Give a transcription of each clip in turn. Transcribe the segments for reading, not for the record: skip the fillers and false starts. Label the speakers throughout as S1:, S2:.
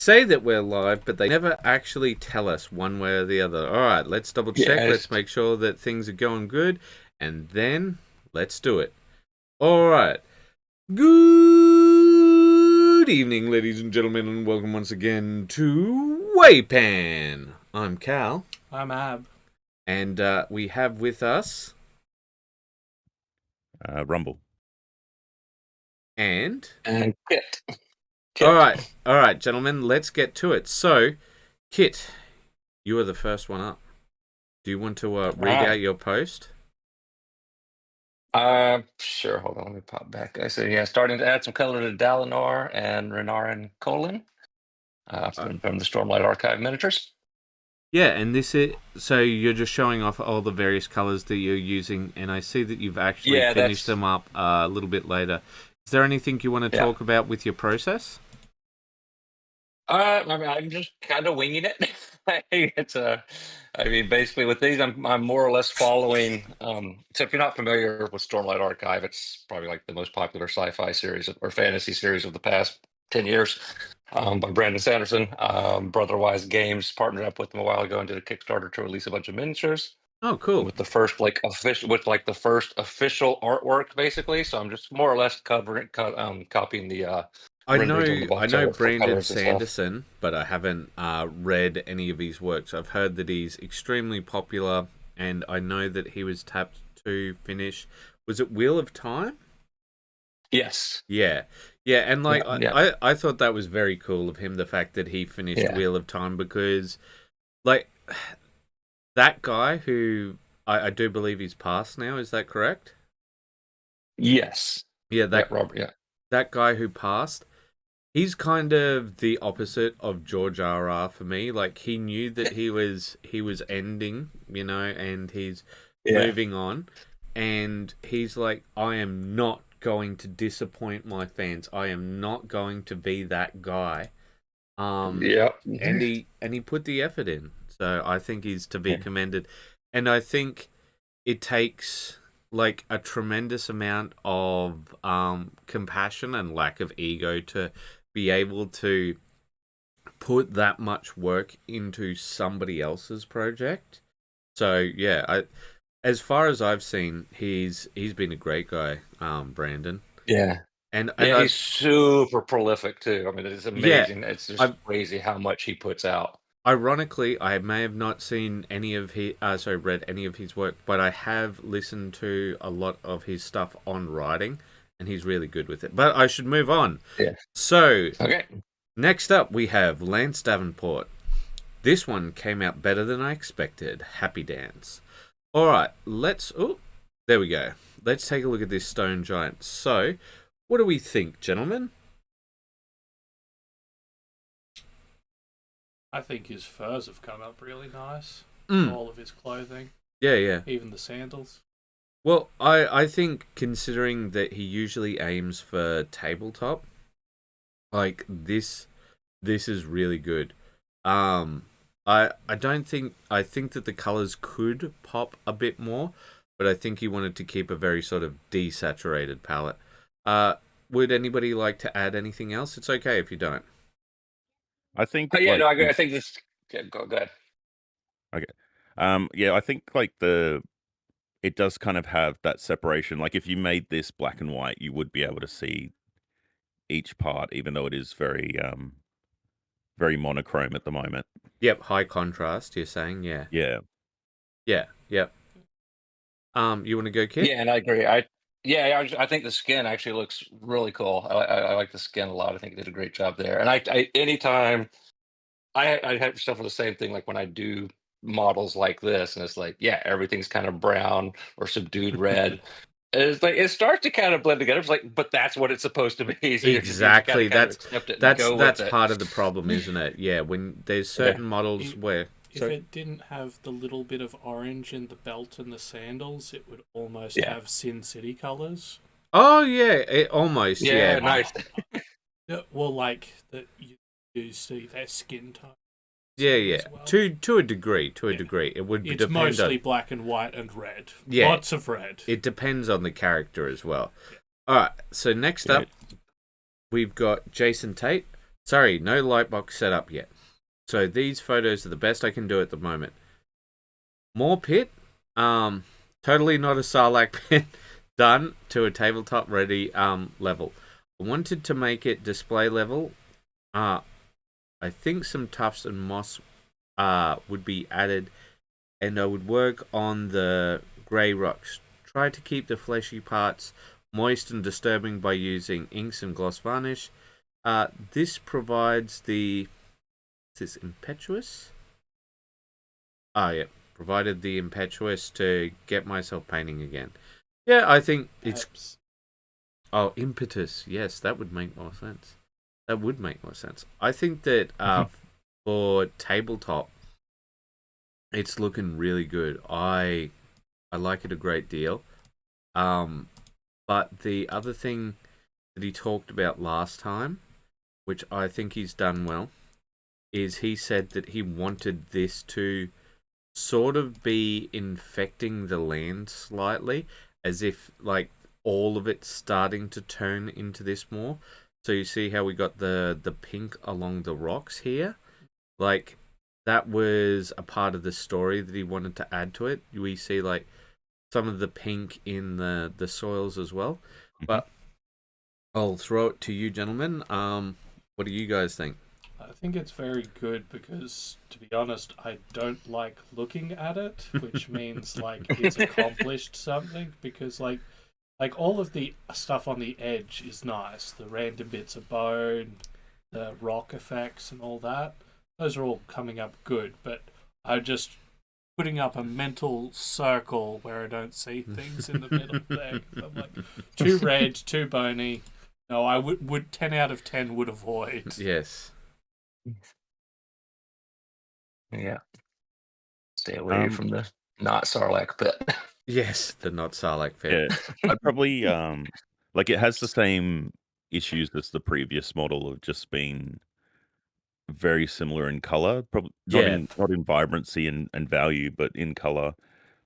S1: say that we're live, but they never actually tell us one way or the other. All right, let's double check.
S2: Yeah,
S1: Let's make sure that things are going good, and then let's do it. All right. Good evening, ladies and gentlemen, and welcome once again to WAYPN. I'm Karl.
S3: I'm Ab.
S1: And we have with us...
S4: Rumble.
S1: And
S2: Kit.
S1: All right, gentlemen, let's get to it. So, Kit, you are the first one up. Do you want to read out your post?
S2: Sure. Hold on, let me pop back. I said, yeah, starting to add some color to Dalinar and Renarin Colin from the Stormlight Archive miniatures.
S1: Yeah, and this is so you're just showing off all the various colors that you're using, and I see that you've actually finished them up a little bit later. Is there anything you want to talk about with your process?
S2: I mean, I'm just kind of winging it. I mean, basically with these, I'm more or less following. So if you're not familiar with Stormlight Archive, it's probably like the most popular sci-fi series or fantasy series of the past 10 years, by Brandon Sanderson. Brotherwise Games partnered up with them a while ago and did a Kickstarter to release a bunch of miniatures.
S1: Oh, cool!
S2: With the first the first official artwork, basically. So I'm just more or less copying the.
S1: I know Brandon Sanderson, but I haven't read any of his works. I've heard that he's extremely popular, and I know that he was tapped to finish. Was it Wheel of Time?
S2: Yes.
S1: Yeah, and like I thought that was very cool of him, the fact that he finished Wheel of Time, because like that guy who I do believe he's passed now. Is that correct?
S2: Yes.
S1: Yeah,
S2: Robert. Yeah.
S1: That guy who passed. He's kind of the opposite of George R.R. for me. Like, he knew that he was ending, and he's moving on. And he's like, I am not going to disappoint my fans. I am not going to be that guy. And he put the effort in. So I think he's to be commended. And I think it takes like a tremendous amount of compassion and lack of ego to be able to put that much work into somebody else's project. So yeah, as far as I've seen, he's been a great guy, Brandon.
S2: Yeah, and he's super prolific too. I mean, it's amazing. It's just crazy how much he puts out.
S1: Ironically, I may have not seen any of read any of his work, but I have listened to a lot of his stuff on writing. And he's really good with it. But I should move on.
S2: Yeah.
S1: So, next up we have Lance Davenport. This one came out better than I expected. Happy dance. All right, there we go. Let's take a look at this stone giant. So, what do we think, gentlemen?
S3: I think his furs have come up really nice. All of his clothing.
S1: Yeah.
S3: Even the sandals.
S1: Well, I think considering that he usually aims for tabletop, like this is really good. I think that the colors could pop a bit more, but I think he wanted to keep a very sort of desaturated palette. Would anybody like to add anything else? It's okay if you don't.
S4: I think.
S2: I think this. Yeah, go ahead.
S4: Okay. I think like it does kind of have that separation. Like if you made this black and white, you would be able to see each part, even though it is very, very monochrome at the moment.
S1: Yep, high contrast. You're saying, yeah.
S4: Yep.
S1: You want to go, Kit?
S2: Yeah, and I agree. I think the skin actually looks really cool. I like the skin a lot. I think they did a great job there. And anytime I have stuff for the same thing, like when I do models like this, and it's like, everything's kind of brown or subdued red. It's like it starts to kind of blend together. It's like, but that's what it's supposed to be. So
S1: exactly. That's part of the problem, isn't it? Yeah, when there's certain models where
S3: if it didn't have the little bit of orange in the belt and the sandals, it would almost have Sin City colors.
S1: Oh yeah, almost. Yeah,
S2: nice.
S3: Well, like that you do see their skin tone.
S1: Yeah.
S3: Well.
S1: To a degree. It would
S3: it's
S1: depend
S3: mostly
S1: on...
S3: black and white and red.
S1: Yeah.
S3: Lots of red.
S1: It depends on the character as well. Yeah. All right, so next up, we've got Jason Tate. Sorry, no lightbox set up yet. So these photos are the best I can do at the moment. More pit. Totally not a Sarlacc pit. Done to a tabletop ready level. I wanted to make it display level. I think some tufts and moss would be added, and I would work on the grey rocks. Try to keep the fleshy parts moist and disturbing by using inks and gloss varnish. This provides the... Is this impetuous? Yeah. Provided the impetuous to get myself painting again. Yeah, I think it's... Oh, impetus. Yes, that would make more sense. That would make more sense. I think that for tabletop, it's looking really good. I like it a great deal. But the other thing that he talked about last time, which I think he's done well, is he said that he wanted this to sort of be infecting the land slightly, as if like all of it's starting to turn into this more. So you see how we got the pink along the rocks here? Like, that was a part of the story that he wanted to add to it. We see like some of the pink in the soils as well. But I'll throw it to you, gentlemen. What do you guys think?
S3: I think it's very good because, to be honest, I don't like looking at it, which means like it's accomplished something. Because like all of the stuff on the edge is nice, the random bits of bone, the rock effects, and all that. Those are all coming up good, but I just putting up a mental circle where I don't see things in the middle there. I'm like, too red, too bony. No, I would 10 out of 10 would avoid.
S1: Yes.
S2: Yeah. Stay away from the not Sarlacc pit.
S1: Yes, the not Sarlacc pit.
S4: Yeah, I'd probably like it has the same issues as the previous model of just being very similar in color. Probably not in vibrancy and value, but in color.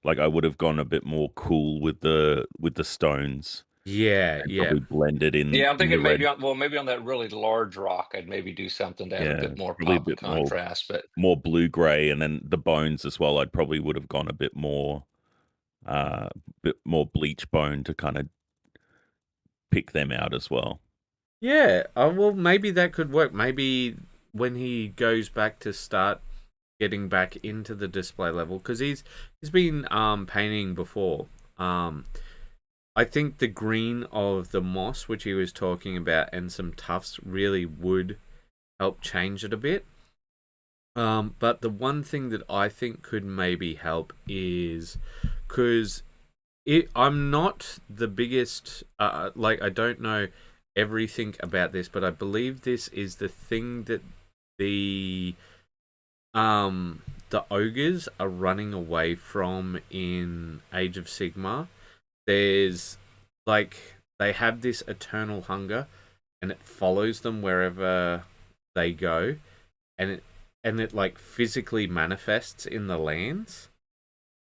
S4: Like I would have gone a bit more cool with the stones.
S1: Yeah,
S4: Probably blended in.
S2: Yeah, I'm thinking maybe on that really large rock, I'd maybe do something to add a bit more pop and contrast, but
S4: more blue gray, and then the bones as well. I'd probably would have gone a bit more bleach bone to kind of pick them out as well.
S1: Yeah, well, maybe that could work. Maybe when he goes back to start getting back into the display level, because he's been painting before. I think the green of the moss, which he was talking about, and some tufts really would help change it a bit. But the one thing that I think could maybe help is because I'm not the biggest, I don't know everything about this, but I believe this is the thing that the ogres are running away from in Age of Sigmar. There's they have this eternal hunger, and it follows them wherever they go, and it like physically manifests in the lands.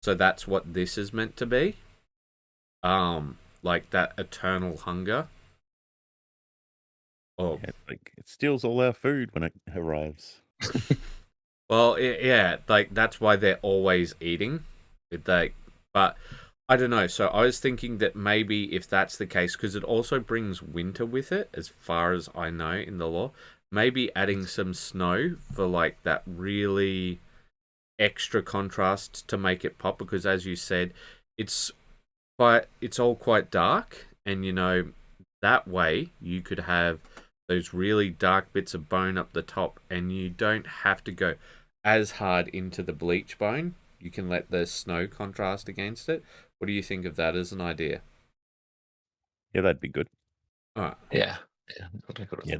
S1: So that's what this is meant to be. Like that eternal hunger. Oh,
S4: yeah, like it steals all our food when it arrives.
S1: Well, yeah, like that's why they're always eating. But I don't know. So I was thinking that maybe if that's the case, because it also brings winter with it, as far as I know in the lore, maybe adding some snow for like that really extra contrast to make it pop. Because as you said, it's all quite dark, and that way you could have those really dark bits of bone up the top, and you don't have to go as hard into the bleach bone. You can let the snow contrast against it. What do you think of that as an idea?
S4: Yeah, that'd be good.
S1: All right.
S2: Yeah,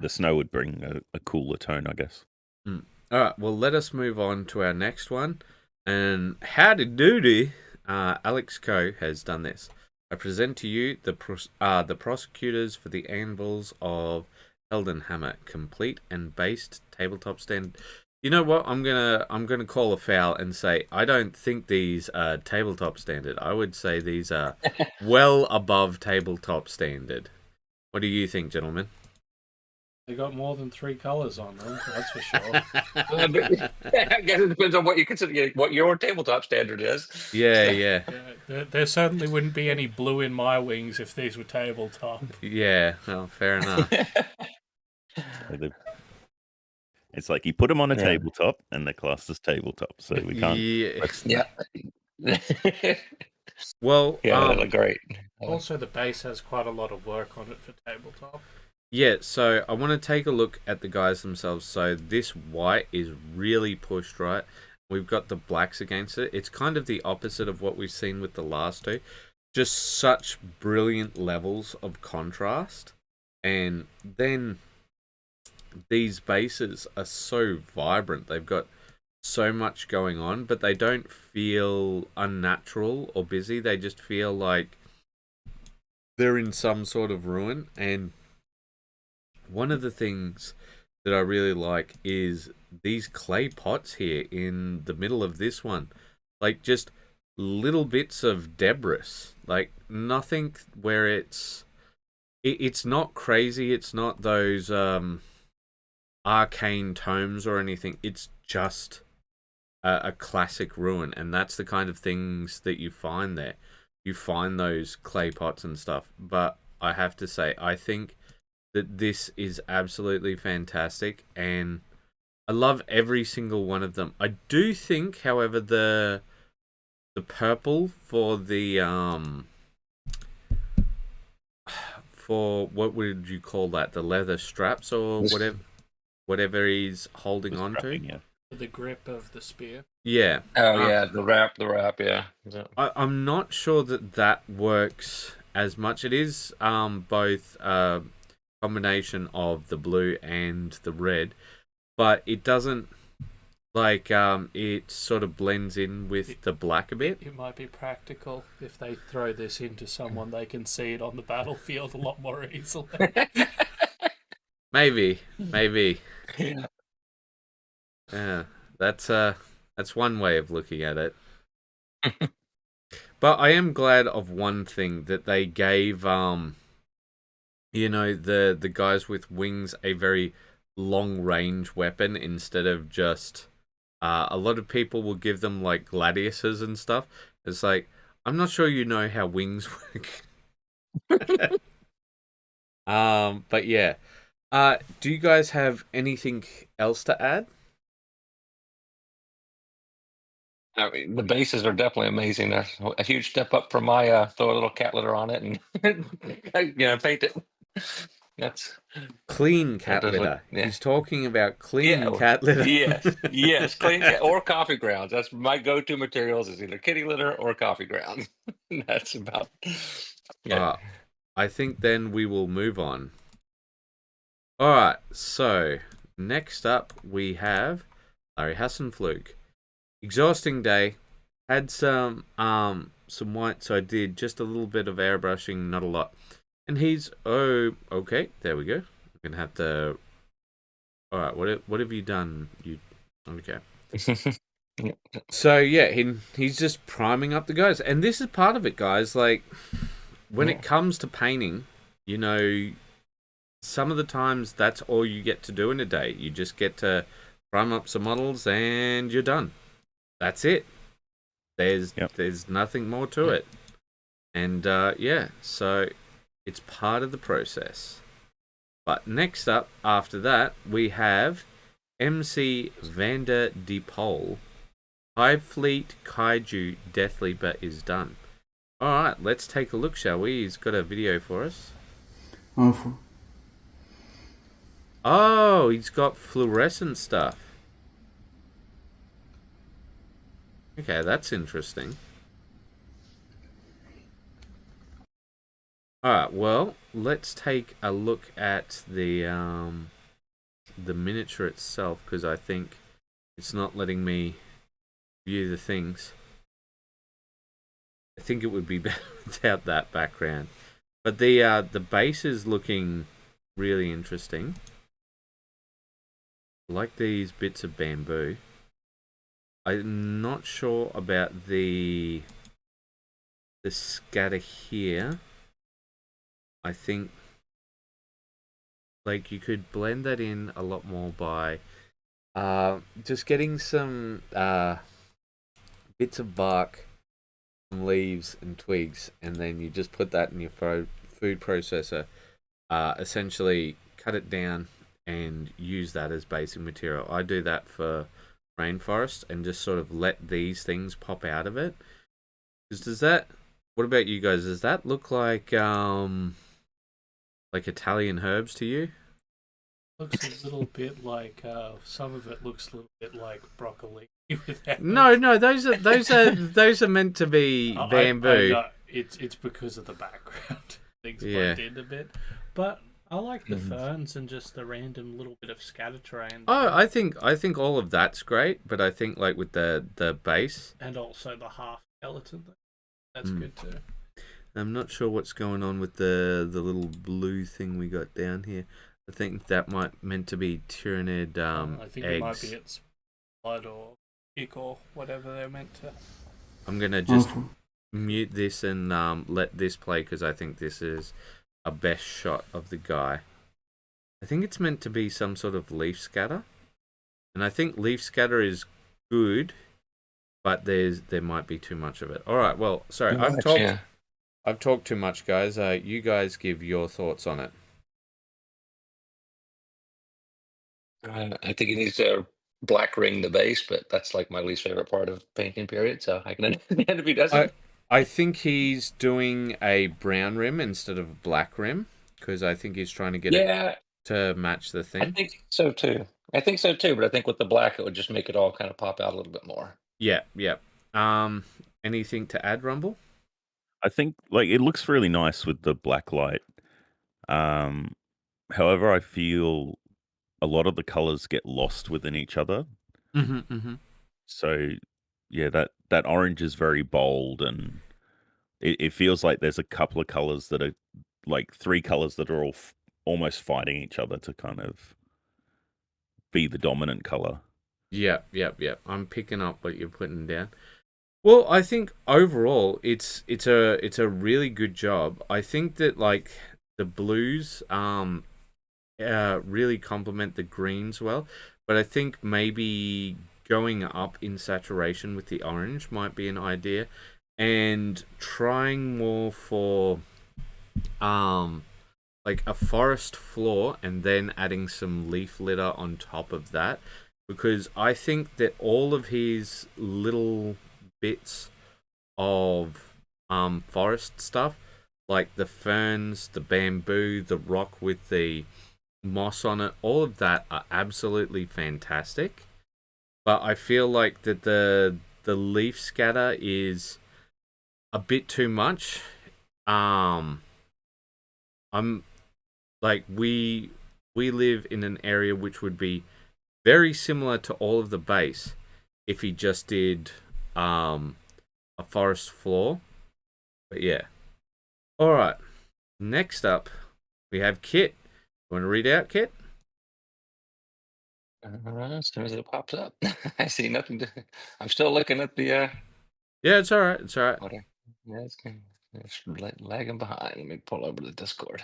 S4: the snow would bring a cooler tone, I guess.
S1: All right, well, let us move on to our next one. And howdy doody, Alex Coe has done this. I present to you the prosecutors for the anvils of Heldenhammer, complete and based tabletop stand. You know what? I'm gonna call a foul and say I don't think these are tabletop standard. I would say these are well above tabletop standard. What do you think, gentlemen?
S3: They got more than 3 colors on them, that's for sure.
S2: I guess it depends on what you consider, what your tabletop standard is.
S1: Yeah.
S3: There certainly wouldn't be any blue in my wings if these were tabletop.
S1: Yeah, well, fair enough.
S4: It's like you put them on a tabletop and they're classed as tabletop, so we can't.
S2: Yeah.
S1: Well,
S2: yeah, they look great.
S3: Also, the base has quite a lot of work on it for tabletop.
S1: Yeah, so I want to take a look at the guys themselves. So this white is really pushed, right? We've got the blacks against it. It's kind of the opposite of what we've seen with the last two. Just such brilliant levels of contrast. And then these bases are so vibrant. They've got so much going on, but they don't feel unnatural or busy. They just feel like they're in some sort of ruin. And one of the things that I really like is these clay pots here in the middle of this one. Like, just little bits of debris. Like, nothing where it's not crazy. It's not those arcane tomes or anything. It's just a classic ruin. And that's the kind of things that you find there. You find those clay pots and stuff. But I have to say, I think that this is absolutely fantastic, and I love every single one of them. I do think, however, the purple for the for what would you call that? The leather straps or whatever he's holding on to.
S4: Yeah.
S3: The grip of the spear.
S1: Yeah.
S2: Oh yeah, the wrap, yeah.
S1: I'm not sure that works as much. It is both combination of the blue and the red, but it doesn't, like, it sort of blends in with the black a bit.
S3: It might be practical if they throw this into someone, they can see it on the battlefield a lot more easily.
S1: Maybe.
S2: Yeah.
S1: That's one way of looking at it. But I am glad of one thing, that they gave the guys with wings a very long range weapon instead of just a lot of people will give them like gladiuses and stuff. It's like, I'm not sure you know how wings work. But yeah. Do you guys have anything else to add?
S2: I mean, the bases are definitely amazing. A huge step up from my throw a little cat litter on it and paint it. That's
S1: clean cat litter.
S2: Yeah.
S1: He's talking about clean cat litter.
S2: Yes, clean or coffee grounds. That's my go-to materials, is either kitty litter or coffee grounds. That's about. Yeah.
S1: I think then we will move on. All right. So next up we have Larry Hassenflug. Exhausting day. Had some white, so I did just a little bit of airbrushing, not a lot. And he's okay. There we go. I'm gonna have to. All right. What have you done? Okay. So yeah, he's just priming up the guys, and this is part of it, guys. Like, when it comes to painting, some of the times that's all you get to do in a day. You just get to prime up some models, and you're done. That's it. There's nothing more to it. And so it's part of the process. But next up, after that, we have MC Vander de Pol. Hive Fleet Kaiju Deathleaper is done. Alright, let's take a look, shall we? He's got a video for us. Oh, he's got fluorescent stuff. Okay, that's interesting. Alright, well, let's take a look at the miniature itself, because I think it's not letting me view the things. I think it would be better without that background. But the base is looking really interesting. I like these bits of bamboo. I'm not sure about the scatter here. I think, like you could blend that in a lot more by just getting some bits of bark, some leaves and twigs, and then you just put that in your food processor, essentially cut it down and use that as basic material. I do that for rainforest and just sort of let these things pop out of it. What about you guys? Does that look like Italian herbs to you?
S3: Looks a little bit like some of it looks a little bit like broccoli.
S1: No, those are meant to be bamboo.
S3: It's because of the background. Things blend in a bit, but I like the ferns and just the random little bit of scatter terrain.
S1: Oh, I think all of that's great, but I think like with the base
S3: and also the half skeleton, that's good too.
S1: I'm not sure what's going on with the little blue thing we got down here. I think that might meant to be Tyrannid
S3: I think
S1: eggs.
S3: it might be its blood or ick or whatever they're meant to.
S1: I'm gonna just mute this and let this play because I think this is a best shot of the guy. I think it's meant to be some sort of leaf scatter, and I think leaf scatter is good, but there might be too much of it. All right, well, sorry, I've talked too much, guys. You guys give your thoughts on it.
S2: I think he needs to black ring the base, but that's like my least favorite part of painting, period. So I can understand if he doesn't.
S1: I think he's doing a brown rim instead of a black rim because I think he's trying to get it to match the thing.
S2: I think so too. But I think with the black, it would just make it all kind of pop out a little bit more.
S1: Yeah. Anything to add, Rumble?
S4: I think like it looks really nice with the black light. However, I feel a lot of the colors get lost within each other. So yeah, that orange is very bold, and it feels like there's a couple of colors that are like three colors that are all almost fighting each other to kind of be the dominant color.
S1: Yep. I'm picking up what you're putting down. Well, I think overall it's a really good job. I think that like the blues really complement the greens well, but I think maybe going up in saturation with the orange might be an idea, and trying more for like a forest floor and then adding some leaf litter on top of that, because I think that all of his little bits of forest stuff, like the ferns, the bamboo, the rock with the moss on it, all of that are absolutely fantastic. But I feel like that the leaf scatter is a bit too much. I'm like we live in an area which would be very similar to all of the base if he just did a forest floor. But yeah. All right. Next up, we have Kit. You want to read out, Kit?
S2: As soon as it pops up, I see nothing. I'm still looking at the.
S1: Yeah, it's all right. It's all right.
S2: Yeah, it's lagging behind. Let me pull over the Discord.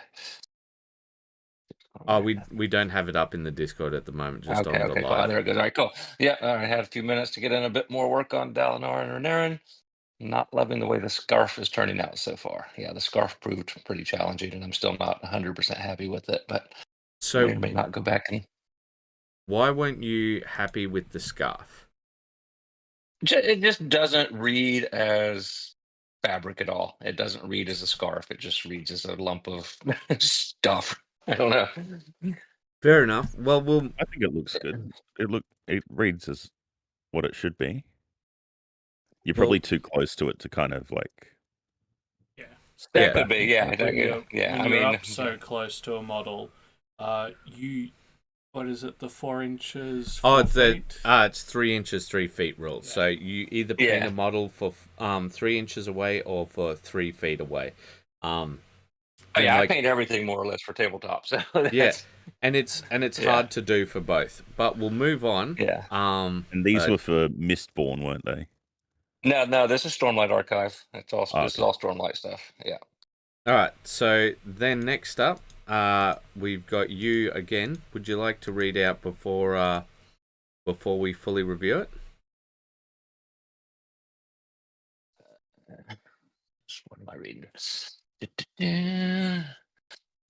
S1: Oh, we don't have it up in the Discord at the moment. Just
S2: okay,
S1: on the
S2: cool.
S1: live.
S2: There it goes. All right, cool. Yeah, all right. I had a few minutes to get in a bit more work on Dalinar and Renarin. Not loving the way the scarf is turning out so far. Yeah, the scarf proved pretty challenging, and I'm still not 100% happy with it. But
S1: so
S2: may not go back and.
S1: Why weren't you happy with the scarf?
S2: It just doesn't read as fabric at all. It doesn't read as a scarf. It just reads as a lump of stuff. I don't know.
S1: Fair enough. Well,
S4: I think it looks good. It reads as what it should be. You're probably too close to it to kind of like.
S3: Yeah.
S2: That could be. Yeah.
S3: When you're up so close to a model, what is it? The 4 inches. 4 feet?
S1: It's 3 inches, 3 feet rule. Yeah. So you either paint a model for 3 inches away or for 3 feet away.
S2: I paint everything more or less for tabletop. So
S1: and it's hard to do for both. But we'll move on.
S2: Yeah.
S4: And these were for Mistborn, weren't they?
S2: No. This is Stormlight Archive. It's also this is all Stormlight stuff. Yeah.
S1: All right. So then next up, we've got you again. Would you like to read out before we fully review it?
S2: What am I reading?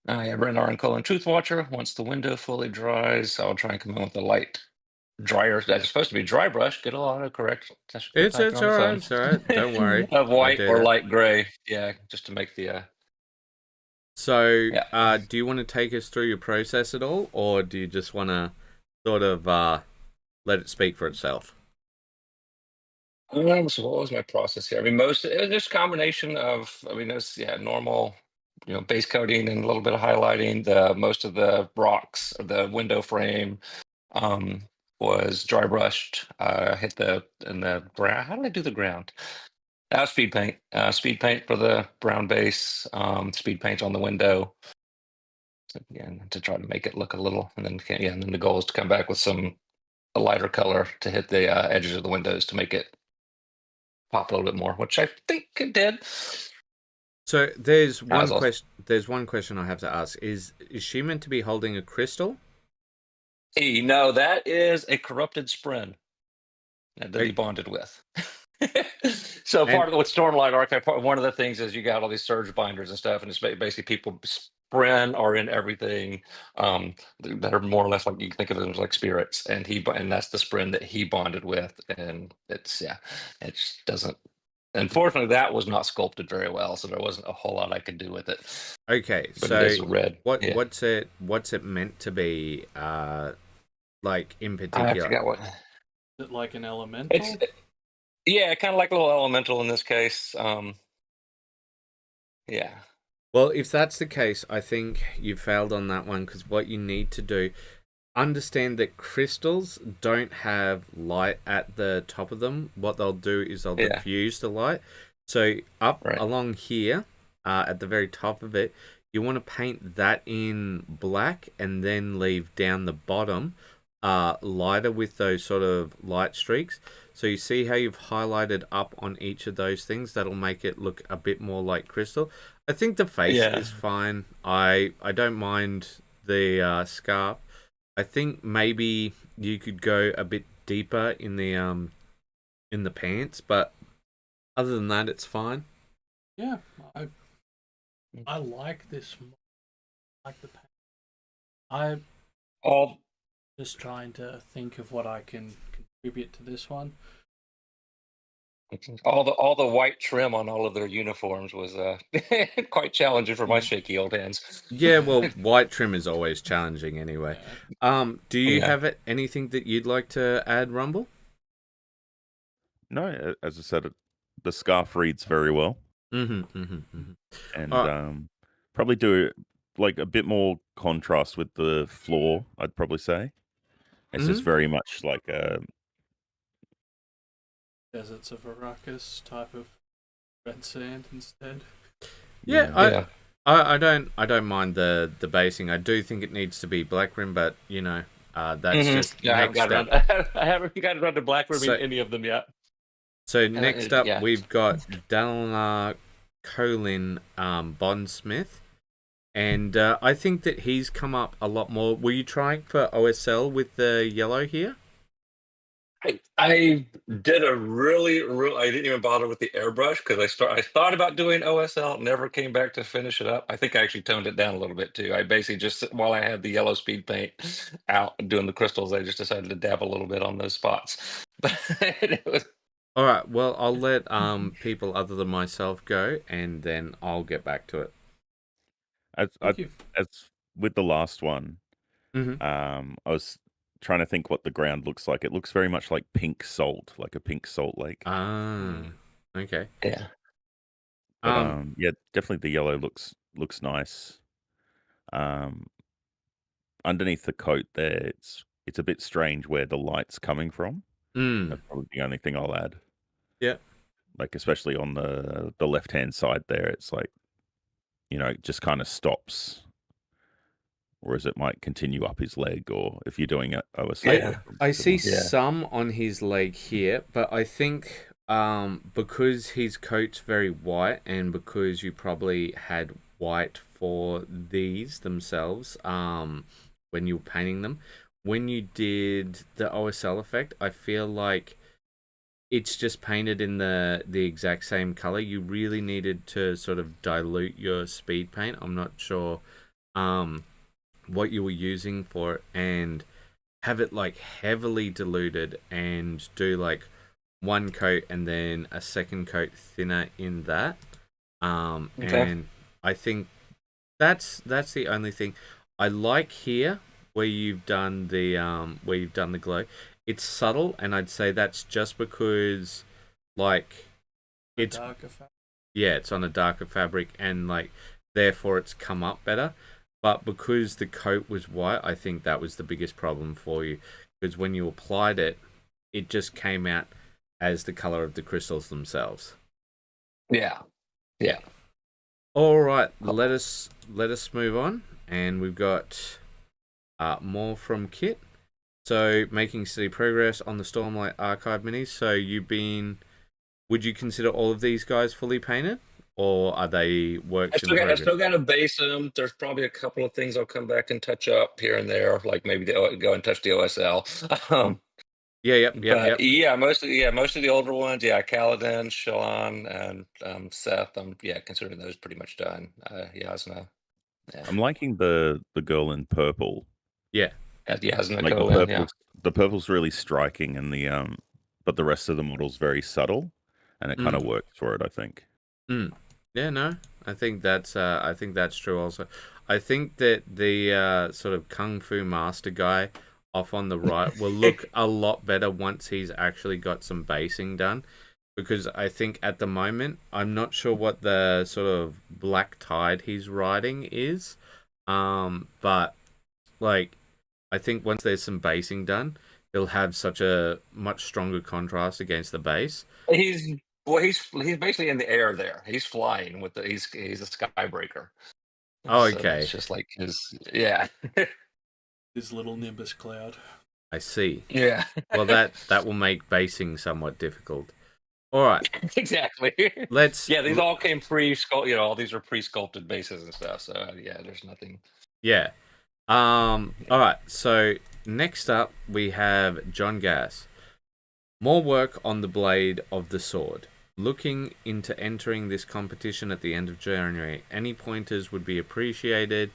S2: I have Ren and Colin Truth Watcher. Once the window fully dries, I'll try and come in with a light dryer. That's supposed to be dry brush. Get a lot of correct.
S1: It's all right. It's all right. Don't worry.
S2: Of white or
S1: that.
S2: light gray. Yeah, just to make the.
S1: So,
S2: Yeah.
S1: do you want to take us through your process at all, or do you just want to sort of let it speak for itself?
S2: So what was my process here? I mean, it was just a combination of, there's normal, base coating and a little bit of highlighting. Most of the rocks, the window frame, was dry brushed. Hit the ground. How did I do the ground? Speed paint. Speed paint for the brown base. Speed paint on the window. So, again, to try to make it look a little, and then and then the goal is to come back with a lighter color to hit the edges of the windows to make it pop a little bit more, which I think it did.
S1: So there's one question. There's one question I have to ask: Is she meant to be holding a crystal?
S2: No, that is a corrupted spren that he bonded with. So part of with Stormlight Archive, one of the things is you got all these surge binders and stuff, and it's basically people spren are in everything that are more or less like you can think of them as like spirits, and that's the spren that he bonded with, and it just doesn't. Unfortunately, that was not sculpted very well, so there wasn't a whole lot I could do with it.
S1: Okay,
S2: but
S1: so
S2: it is red.
S1: What's it meant to be? Like in particular,
S2: I forgot what.
S3: Is it like an elemental?
S2: Kind of like a little elemental in this case. Yeah.
S1: Well, if that's the case, I think you failed on that one, because what you need to do, understand that crystals don't have light at the top of them. What they'll do is they'll diffuse the light. So along here, at the very top of it, you want to paint that in black and then leave down the bottom lighter with those sort of light streaks. So you see how you've highlighted up on each of those things? That'll make it look a bit more like crystal. I think the face is fine. I don't mind the scarf. I think maybe you could go a bit deeper in the pants, but other than that, it's fine.
S3: Yeah, I like this. I like the paint. I'm just trying to think of what I can contribute to this one.
S2: All the white trim on all of their uniforms was quite challenging for my shaky old hands.
S1: Yeah, well, white trim is always challenging anyway. Do you have anything that you'd like to add, Rumble?
S4: No, as I said, the scarf reads very well. And probably do like a bit more contrast with the floor, I'd probably say. It's just very much like a
S3: Deserts of Arrakis type of red sand instead.
S1: Yeah. I don't mind the basing. I do think it needs to be black rim, but that's just next step.
S2: I haven't got around to black rim in any of them yet.
S1: So next up, we've got Dalinar Colin Bondsmith, and I think that he's come up a lot more. Were you trying for OSL with the yellow here?
S2: I did I didn't even bother with the airbrush because I thought about doing OSL, never came back to finish it up. I think I actually toned it down a little bit too. I basically just, while I had the yellow speed paint out doing the crystals, I just decided to dab a little bit on those spots. But it was...
S1: All right, well, I'll let people other than myself go, and then I'll get back to it.
S4: As with the last one, I was trying to think what the ground looks like. It looks very much like pink salt, like a pink salt lake.
S1: Okay.
S2: Yeah.
S4: But, definitely the yellow looks nice. Underneath the coat there, it's a bit strange where the light's coming from. That's probably the only thing I'll add.
S1: Yeah.
S4: Like especially on the left-hand side there, it's like, it just kind of stops. Whereas it might continue up his leg, or if you're doing it OSL.
S1: I see some on his leg here, but I think because his coat's very white, and because you probably had white for these themselves when you were painting them. When you did the OSL effect, I feel like it's just painted in the exact same color. You really needed to sort of dilute your speed paint. I'm not sure what you were using for it, and have it like heavily diluted and do like one coat and then a second coat thinner in that. And I think that's the only thing I like here where you've done the glow. It's subtle, and I'd say that's just because like it's
S3: darker fabric.
S1: Yeah, it's on a darker fabric, and like therefore it's come up better. But because the coat was white, I think that was the biggest problem for you, because when you applied it, it just came out as the color of the crystals themselves.
S2: Yeah.
S1: All right, let us move on, and we've got more from Kit. So, making steady progress on the Stormlight Archive minis. So, would you consider all of these guys fully painted, or are they works in progress?
S2: I still got to base them. There's probably a couple of things I'll come back and touch up here and there, like maybe go and touch the OSL.
S1: Yep.
S2: Yeah, most of the older ones, Kaladin, Shalon, and Seth. I'm considering those pretty much done. Yasna. Yeah.
S4: I'm liking the girl in purple.
S1: Yeah.
S2: Yasna,
S4: like the purple's really striking, and but the rest of the model's very subtle, and it kind of works for it, I think.
S1: Yeah, no, I think that's true. Also, I think that the sort of Kung Fu Master guy off on the right will look a lot better once he's actually got some basing done, because I think at the moment I'm not sure what the sort of black tide he's riding is, but like I think once there's some basing done, he'll have such a much stronger contrast against the base.
S2: He's basically in the air there. He's flying with he's a skybreaker.
S1: Oh, okay.
S2: So it's just like
S3: his little nimbus cloud.
S1: I see.
S2: Yeah.
S1: Well, that will make basing somewhat difficult. All right.
S2: Exactly. These all came pre-sculpted. All these are pre-sculpted bases and stuff. So there's nothing.
S1: Yeah. All right. So next up we have John Gass. More work on the blade of the sword. Looking into entering this competition at the end of January. Any pointers would be appreciated.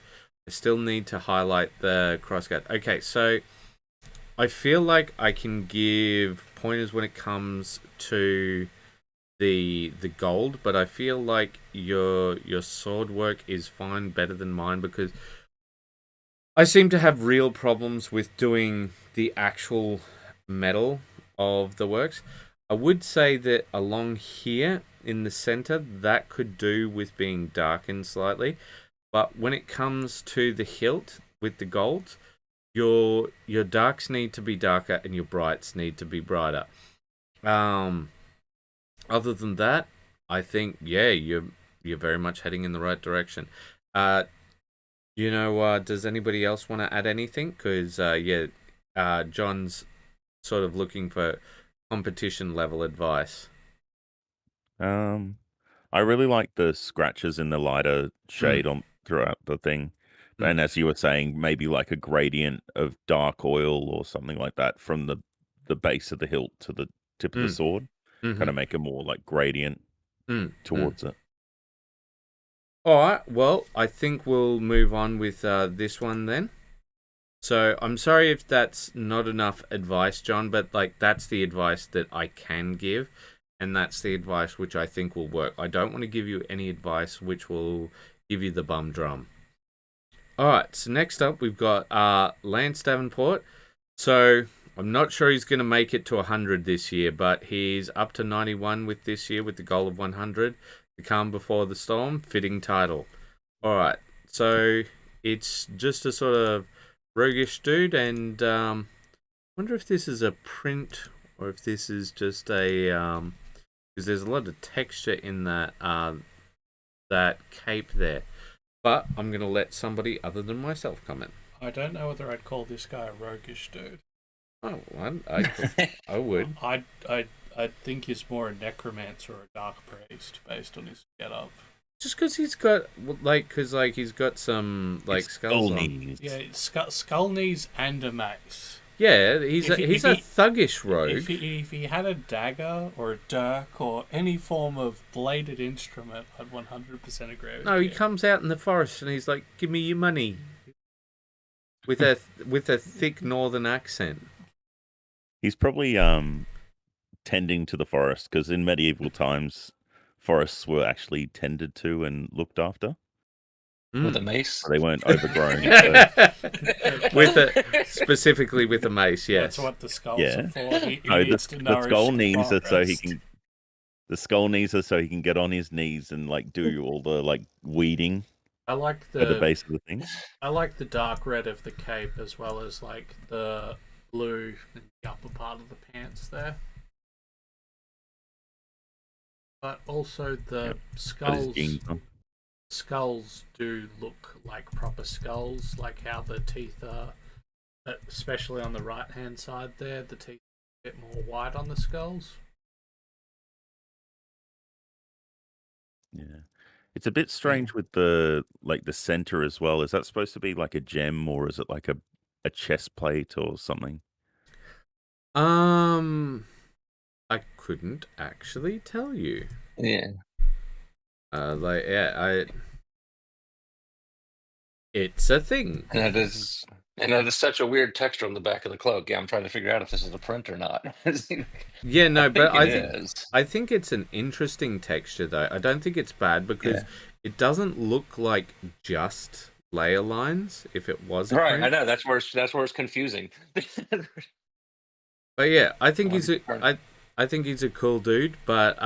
S1: I still need to highlight the crossguard. Okay, so I feel like I can give pointers when it comes to the gold, but I feel like your sword work is fine, better than mine, because I seem to have real problems with doing the actual metal of the works. I would say that along here in the center, that could do with being darkened slightly. But when it comes to the hilt with the golds, your darks need to be darker and your brights need to be brighter. Other than that, I think you're very much heading in the right direction. Does anybody else want to add anything? Because John's sort of looking for competition level advice.
S4: I really like the scratches in the lighter shade on throughout the thing. And as you were saying, maybe like a gradient of dark oil or something like that from the base of the hilt to the tip of the sword. Kind of make a more like gradient towards it.
S1: All right, well, I think we'll move on with this one then. So I'm sorry if that's not enough advice, John, but like that's the advice that I can give, and that's the advice which I think will work. I don't want to give you any advice which will give you the bum drum. All right, so next up we've got Lance Davenport. So I'm not sure he's going to make it to 100 this year, but he's up to 91 with this year with the goal of 100. The Calm Before the Storm, fitting title. All right, so it's just a sort of roguish dude, and wonder if this is a print or if this is just a because there's a lot of texture in that that cape there. But I'm gonna let somebody other than myself comment.
S3: I don't know whether I'd call this guy a roguish dude.
S1: Oh, I would.
S3: I think he's more a necromancer or a dark priest based on his getup.
S1: Just because he's got he's got some skulls on.
S4: Knees.
S3: Yeah, skull knees and a mace.
S1: Yeah, he's a thuggish rogue.
S3: If he had a dagger or a dirk or any form of bladed instrument, I'd 100% agree with you.
S1: No, he comes out in the forest and he's like, "Give me your money," with a thick northern accent.
S4: He's probably tending to the forest, because in medieval times, forests were actually tended to and looked after.
S2: With a mace.
S4: They weren't overgrown.
S1: Specifically with a mace, yes.
S3: That's what the skulls
S4: Yeah.
S3: are for. He
S4: No,
S3: needs to
S4: the skull
S3: nourish
S4: knees are so he
S3: forest.
S4: can. The skull knees are so he can get on his knees and do all the weeding
S3: I like
S4: at the base of the thing.
S3: I like the dark red of the cape as well as the blue in the upper part of the pants there. But also the skulls do look like proper skulls, like how the teeth are, especially on the right hand side there, the teeth are a bit more white on the skulls.
S4: Yeah. It's a bit strange with the center as well. Is that supposed to be like a gem, or is it like a chest plate or something?
S1: I couldn't actually tell you.
S2: Yeah.
S1: It's a thing.
S2: And that is such a weird texture on the back of the cloak. Yeah, I'm trying to figure out if this is a print or not.
S1: Yeah, no, but
S2: I
S1: think it's an interesting texture though. I don't think it's bad because it doesn't look like just layer lines. If it was
S2: right,
S1: print.
S2: I know that's where it's confusing.
S1: But yeah, I think I think he's a cool dude. But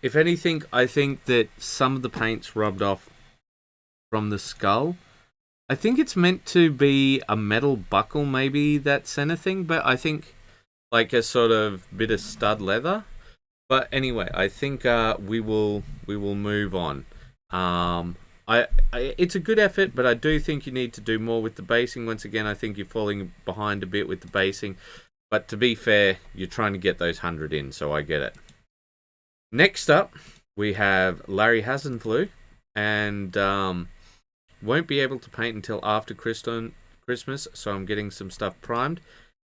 S1: if anything, I think that some of the paint's rubbed off from the skull. I think it's meant to be a metal buckle, maybe that center thing, but I think like a sort of bit of stud leather. But anyway, I think we will move on. It's a good effort, but I do think you need to do more with the basing. Once again, I think you're falling behind a bit with the basing. But to be fair, you're trying to get those 100 in, so I get it. Next up, we have Larry Hasenflu, and won't be able to paint until after Christmas, so I'm getting some stuff primed.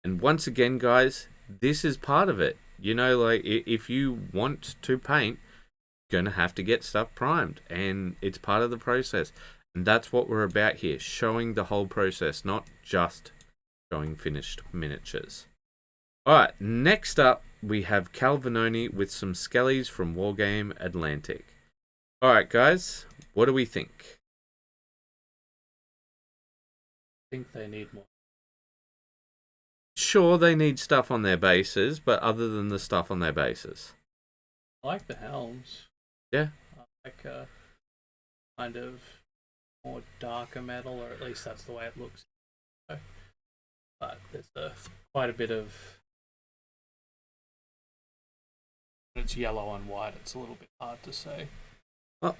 S1: And once again, guys, this is part of it. You know, like, if you want to paint, you're going to have to get stuff primed, and it's part of the process. And that's what we're about here, showing the whole process, not just showing finished miniatures. Alright, next up, we have Cal Vanoni with some skellies from Wargame Atlantic. Alright, guys, what do we think?
S3: I think they need more.
S1: Sure, they need stuff on their bases, but other than the stuff on their bases.
S3: I like the helms.
S1: Yeah.
S3: I like a kind of more darker metal, or at least that's the way it looks. But there's quite a bit of... It's yellow and white, it's a little bit hard to say.
S1: Well,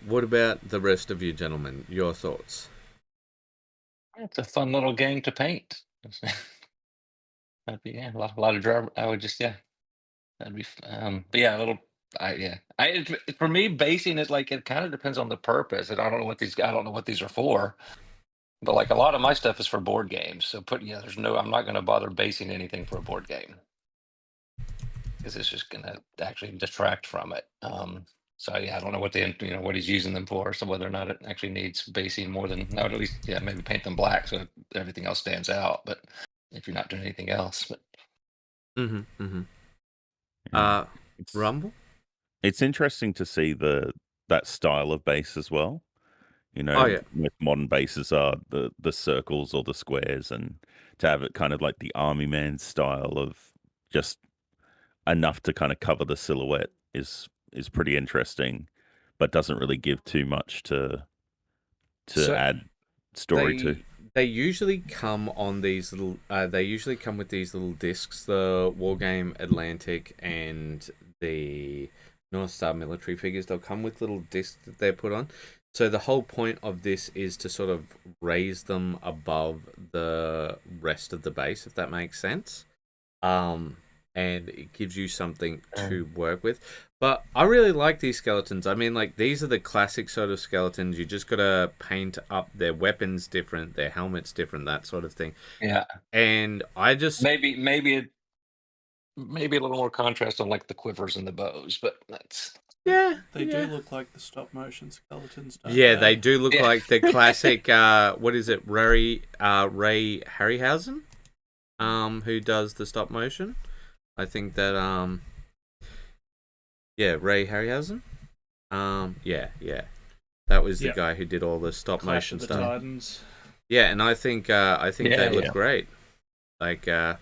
S1: what about the rest of you gentlemen? Your thoughts?
S2: It's a fun little game to paint. That'd be a lot of draw. I would just that'd be but yeah, a little. For me, basing is it kind of depends on the purpose, and I don't know what these are for. But like a lot of my stuff is for board games, so I'm not going to bother basing anything for a board game because it's just going to actually detract from it. So yeah, I don't know what what he's using them for. So whether or not it actually needs basing more than I would at least maybe paint them black so everything else stands out. But if you're not doing anything else, but
S1: Rumble.
S4: It's interesting to see that style of base as well. You know, with modern bases are the circles or the squares, and to have it kind of like the army man style of just enough to kind of cover the silhouette is pretty interesting, but doesn't really give too much to add story to.
S1: They usually come on these little. They usually come with these little discs. The Wargame Atlantic and the North Star military figures. They'll come with little discs that they're put on. So the whole point of this is to sort of raise them above the rest of the base, if that makes sense. and it gives you something to work with. But I really like these skeletons. I mean, like, these are the classic sort of skeletons. You just gotta paint up their weapons different, their helmets different, that sort of thing.
S2: Yeah.
S1: And I just
S2: maybe a little more contrast on like the quivers and the bows, but that's
S3: They do look like the stop motion skeletons, don't
S1: yeah,
S3: they?
S1: they do look like the classic. What is it, Ray Harryhausen, who does the stop motion. I think that Ray Harryhausen. Yeah. That was the guy who did all the stop
S3: Clash
S1: motion
S3: of the
S1: stuff.
S3: Titans.
S1: Yeah, and I think they look great. Like I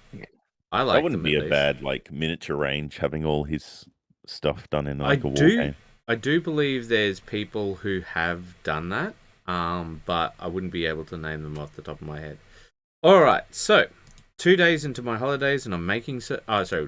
S1: like
S4: that wouldn't
S1: them,
S4: be
S1: at
S4: a
S1: least.
S4: bad like miniature range having all his stuff done in like a war game.
S1: I do believe there's people who have done that, but I wouldn't be able to name them off the top of my head. All right, so 2 days into my holidays and I'm making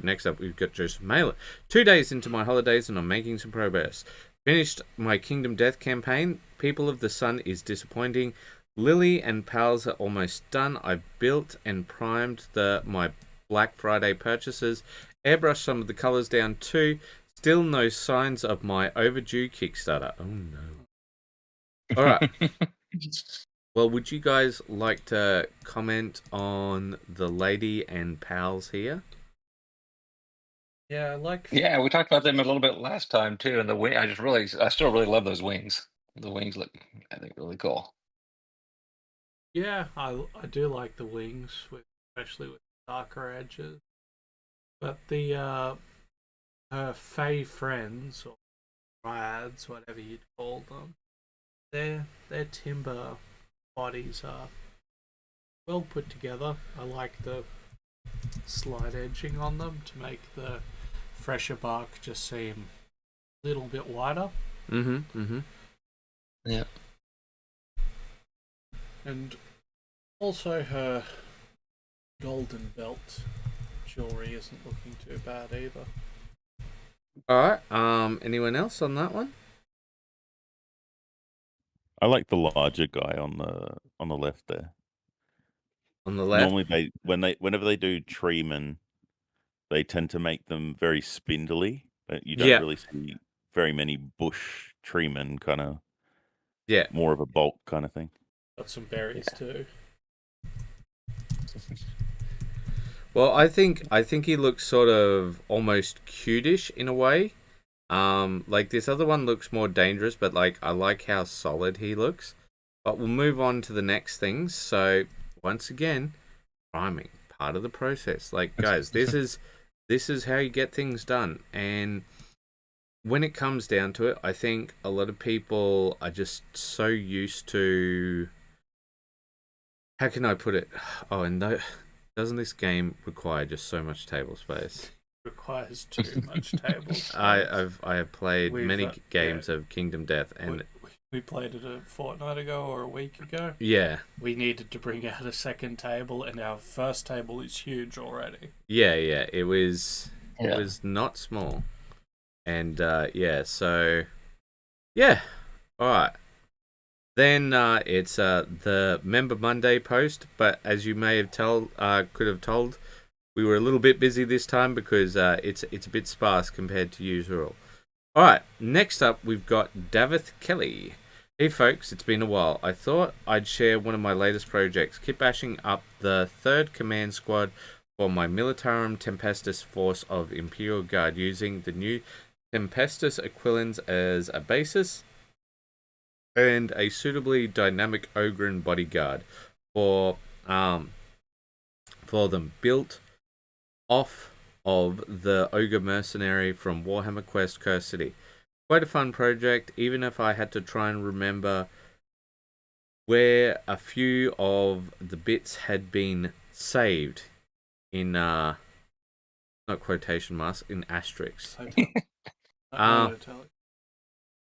S1: next up we've got Joseph Mailer. 2 days into my holidays and I'm making some progress. Finished my Kingdom Death campaign. People of the Sun is disappointing. Lily and pals are almost done. I've built and primed my Black Friday purchases. Airbrushed some of the colors down too. Still no signs of my overdue Kickstarter. Oh no. All right. Well, would you guys like to comment on the lady and pals here?
S3: Yeah,
S2: Yeah, we talked about them a little bit last time too, and the wing. I still really love those wings. The wings look, I think, really cool.
S3: Yeah, I do like the wings, especially with darker edges. But the her Fey friends or dryads, whatever you'd call them, their timber bodies are well put together. I like the slight edging on them to make the fresher bark just seem a little bit wider.
S2: Yeah.
S3: And also her golden belt jewelry isn't looking too bad either.
S1: All right. Anyone else on that one?
S4: I like the larger guy on the left there.
S1: On the left.
S4: Normally whenever they do treemen, they tend to make them very spindly. But you don't really see very many bush treemen, kind of more of a bulk kind of thing.
S3: Got some berries too.
S1: Well, I think he looks sort of almost cutish in a way. Like this other one looks more dangerous, but like I like how solid he looks. But we'll move on to the next things. So once again, priming, part of the process. Like guys, this is how you get things done. And when it comes down to it, I think a lot of people are just so used to, how can I put it? Oh, and doesn't this game require just so much table space?
S3: Requires too much table space.
S1: I have played many games of Kingdom Death, and
S3: we played it a fortnight ago or a week ago.
S1: Yeah.
S3: We needed to bring out a second table, and our first table is huge already.
S1: Yeah. It was not small, and so all right. Then it's the Member Monday post, but as you may have could have told, we were a little bit busy this time because it's a bit sparse compared to usual. All right, next up we've got Davith Kelly. Hey folks, it's been a while. I thought I'd share one of my latest projects, kit bashing up the 3rd Command Squad for my Militarum Tempestus force of Imperial Guard using the new Tempestus Aquilins as a basis and a suitably dynamic Ogren bodyguard for them, built off of the Ogre Mercenary from Warhammer Quest Curse City. Quite a fun project, even if I had to try and remember where a few of the bits had been saved in not quotation marks, in asterisks.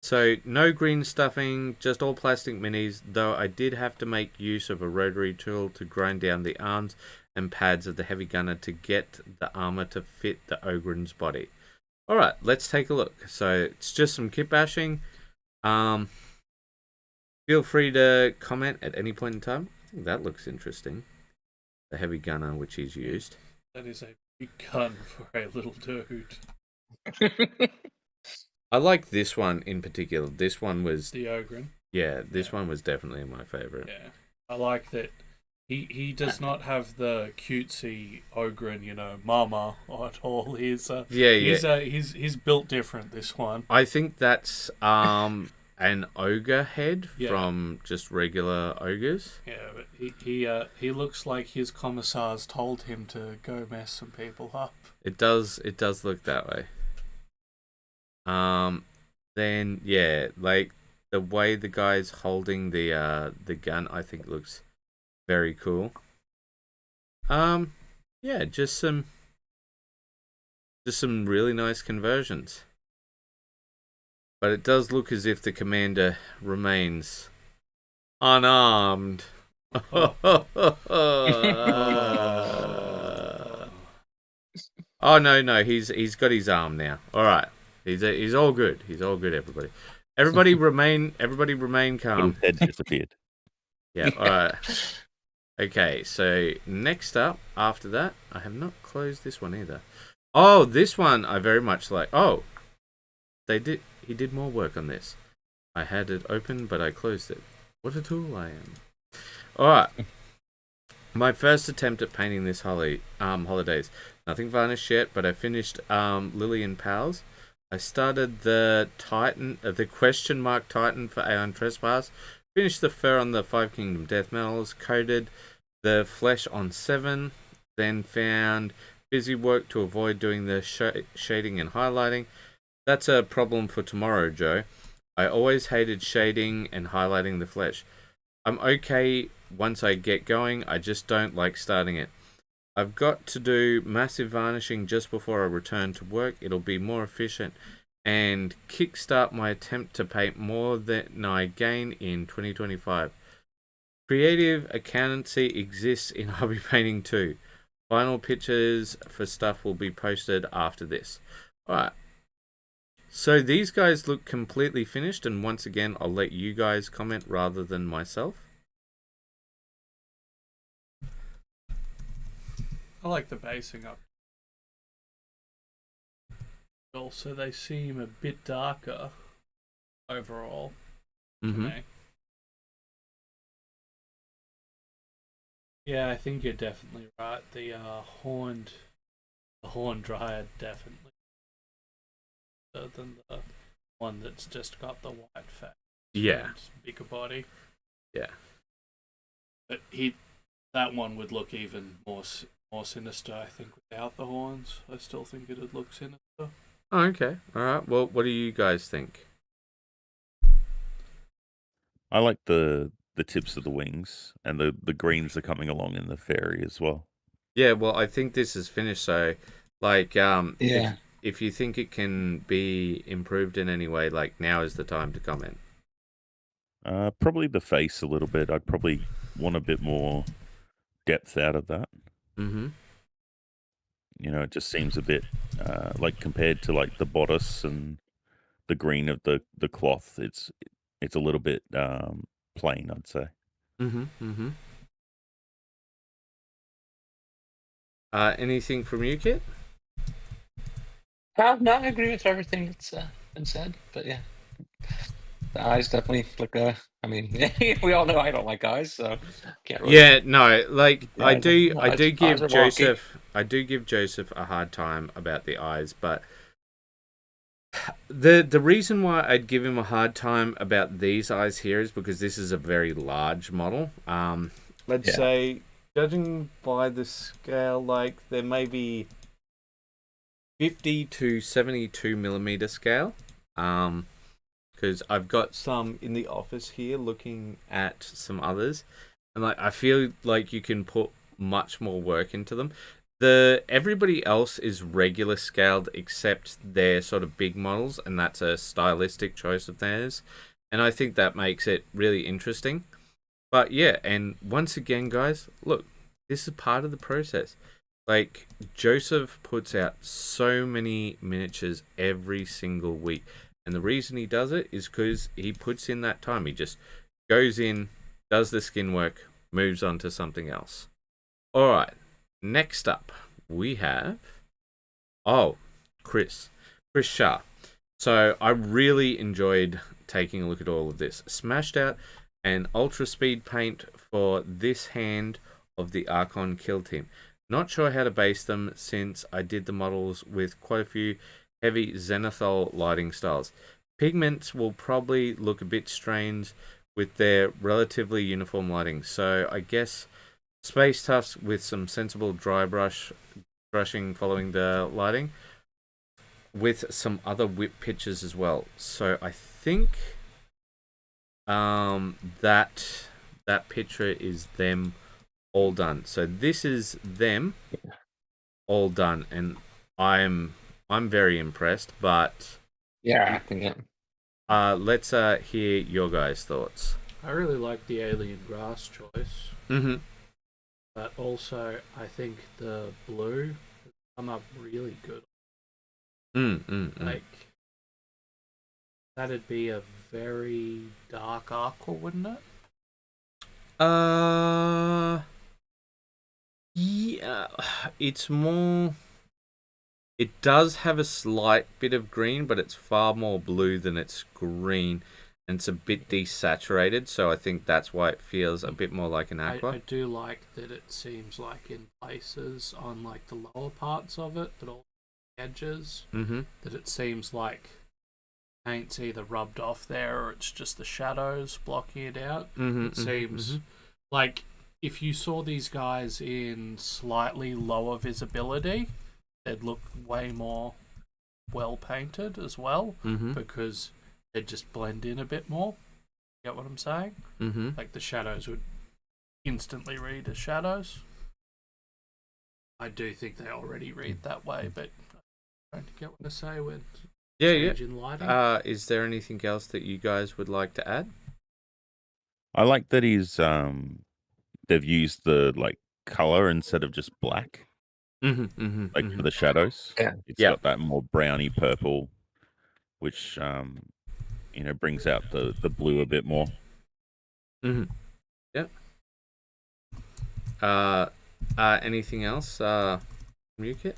S1: So no green stuffing, just all plastic minis, though I did have to make use of a rotary tool to grind down the arms and pads of the heavy gunner to get the armor to fit the Ogren's body. Alright, let's take a look. So it's just some kit bashing. Feel free to comment at any point in time. I think that looks interesting. The heavy gunner which he's used.
S3: That is a Big gun for a little dude.
S1: I like this one in particular. This one was
S3: The Ogren.
S1: Yeah, this one was definitely my favorite.
S3: Yeah, I like that. He does not have the cutesy Ogren, mama at all. He's built different. This one.
S1: I think that's an ogre head from just regular ogres.
S3: Yeah, but he looks like his commissars told him to go mess some people up.
S1: It does look that way. Then yeah, like the way the guy's holding the gun, I think looks very cool. Yeah, just some really nice conversions. But it does look as if the commander remains unarmed. Oh no, he's got his arm now. All right, he's all good. He's all good. Everybody remain calm.
S4: His head disappeared.
S1: Yeah. All right. Okay. So next up, after that, I have not closed this one either. Oh, this one I very much like. Oh, he did more work on this. I had it open, but I closed it. What a tool I am. All right. My first attempt at painting this holidays. Nothing varnished yet, but I finished Lily and Pals. I started the question mark Titan for Aeon Trespass. Finished the fur on the 5 Kingdom Death Metals. Coated the flesh on 7. Then found busy work to avoid doing the shading and highlighting. That's a problem for tomorrow, Joe. I always hated shading and highlighting the flesh. I'm okay once I get going, I just don't like starting it. I've got to do massive varnishing just before I return to work. It'll be more efficient and kickstart my attempt to paint more than I gain in 2025. Creative accountancy exists in hobby painting too. Final pictures for stuff will be posted after this. Alright. So these guys look completely finished, and once again, I'll let you guys comment rather than myself.
S3: I like the basing up. Also, they seem a bit darker overall.
S1: Mm-hmm.
S3: Yeah, I think you're definitely right. The horned dryad definitely better than the one that's just got the white fat.
S1: Yeah.
S3: And bigger body.
S1: Yeah.
S3: But that one would look even more sinister, I think, without the horns. I still think it'd look sinister.
S1: Oh, okay. All right. Well, what do you guys think?
S4: I like the tips of the wings, and the greens are coming along in the fairy as well.
S1: Yeah, well, I think this is finished, so, like, if you think it can be improved in any way, like, now is the time to comment.
S4: Probably the face a little bit. I'd probably want a bit more depth out of that.
S1: Mm-hmm.
S4: It just seems a bit, like, compared to, like, the bodice and the green of the cloth, it's a little bit plain, I'd say.
S1: Mm-hmm. Mm-hmm. Anything from you, Kit?
S2: No, I agree with everything that's been said, but yeah. The eyes definitely look. I mean, we all know I don't like eyes, so can't really.
S1: Yeah, no, like
S2: Yeah,
S1: I do give
S2: eyes are wonky.
S1: I do give Joseph a hard time about the eyes, but the reason why I'd give him a hard time about these eyes here is because this is a very large model. Let's say, judging by the scale, like there may be 50 to 72 millimeter scale. Because I've got some in the office here looking at some others, and like I feel like you can put much more work into them. Everybody else is regular scaled except their sort of big models, and that's a stylistic choice of theirs, and I think that makes it really interesting. But yeah, and once again, guys, look, this is part of the process. Like, Joseph puts out so many miniatures every single week. And the reason he does it is because he puts in that time. He just goes in, does the skin work, moves on to something else. Alright, next up, we have Chris Shah. So I really enjoyed taking a look at all of this. Smashed out an ultra speed paint for this hand of the Archon Kill Team. Not sure how to base them since I did the models with quite a few heavy zenithal lighting styles. Pigments will probably look a bit strange with their relatively uniform lighting, so I guess space tufts with some sensible dry brushing following the lighting, with some other whip pitches as well. So I think that picture is them all done. So this is them all done, and I'm very impressed. But
S2: yeah,
S1: let's hear your guys' thoughts.
S3: I really like the alien grass choice.
S1: Mm-hmm.
S3: But also, I think the blue has come up really good. Like, that'd be a very dark aqua, wouldn't it?
S1: Yeah, it's more. It does have a slight bit of green, but it's far more blue than it's green, and it's a bit desaturated. So I think that's why it feels a bit more like an aqua.
S3: I do like that it seems like in places on like the lower parts of it, but all the edges, that it seems like paint's either rubbed off there or it's just the shadows blocking it out. It seems like if you saw these guys in slightly lower visibility, they'd look way more well painted as well, because they'd just blend in a bit more. You get what I'm saying? Like the shadows would instantly read as shadows. I do think they already read that way, but I don't get what I say with changing lighting.
S1: Is there anything else that you guys would like to add?
S4: I like that they've used the like color instead of just black. Like for the shadows.
S2: Yeah.
S4: It's got that more browny purple, which brings out the blue a bit more.
S1: Yep. Anything else, Mukit?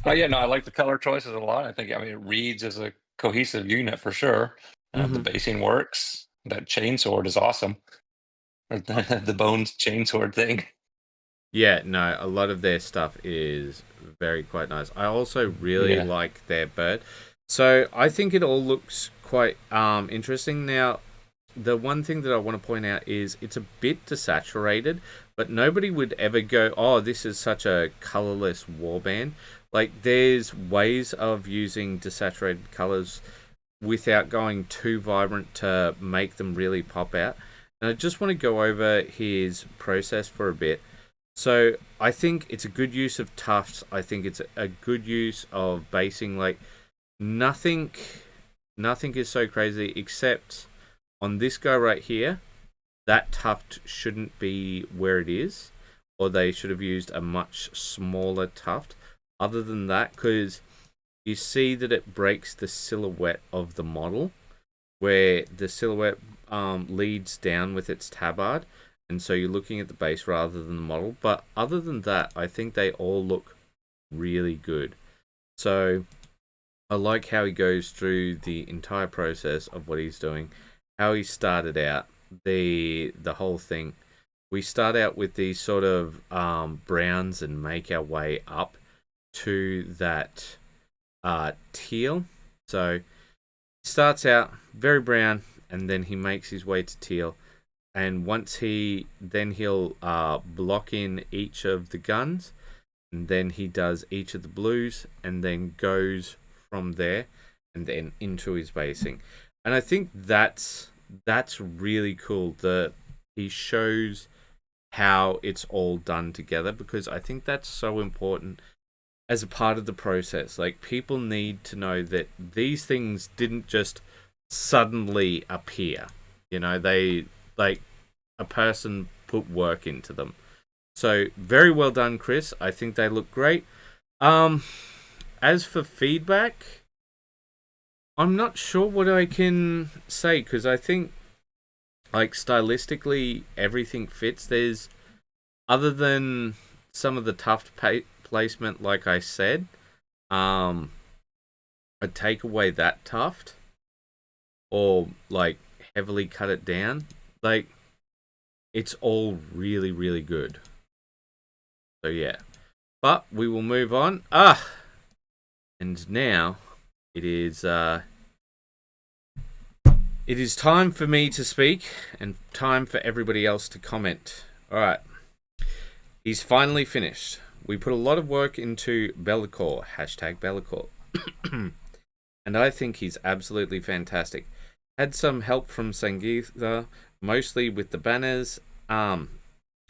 S2: Yeah, no, I like the color choices a lot. I think, it reads as a cohesive unit for sure. The basing works. That chainsword is awesome. Or the bones chainsword thing.
S1: Yeah, no, a lot of their stuff is quite nice. I also really like their bird. So I think it all looks quite interesting. Now, the one thing that I want to point out is it's a bit desaturated, but nobody would ever go, oh, this is such a colorless warband. Like, there's ways of using desaturated colors without going too vibrant to make them really pop out. And I just want to go over his process for a bit. So I think it's a good use of tufts. I think it's a good use of basing. Like, nothing is so crazy except on this guy right here. That tuft shouldn't be where it is, or they should have used a much smaller tuft. Other than that, because you see that it breaks the silhouette of the model, where the silhouette leads down with its tabard, and so you're looking at the base rather than the model. But other than that, I think they all look really good. So I like how he goes through the entire process of what he's doing, how he started out, the whole thing. We start out with these sort of browns and make our way up to that teal. So he starts out very brown, and then he makes his way to teal. And once he'll block in each of the guns, and then he does each of the blues, and then goes from there and then into his basing. And I think that's really cool that he shows how it's all done together, because I think that's so important as a part of the process. Like, people need to know that these things didn't just suddenly appear. They, like, a person put work into them. So very well done, Chris. I think they look great. As for feedback, I'm not sure what I can say, because I think, like, stylistically everything fits. There's, other than some of the replacement, like I said, I'd take away that tuft, or like heavily cut it down. Like, it's all really, really good. So yeah, but we will move on. And now it is time for me to speak and time for everybody else to comment. All right, he's finally finished. We put a lot of work into Bellacore, #Bellacore, and I think he's absolutely fantastic. Had some help from Sangeetha, mostly with the banners,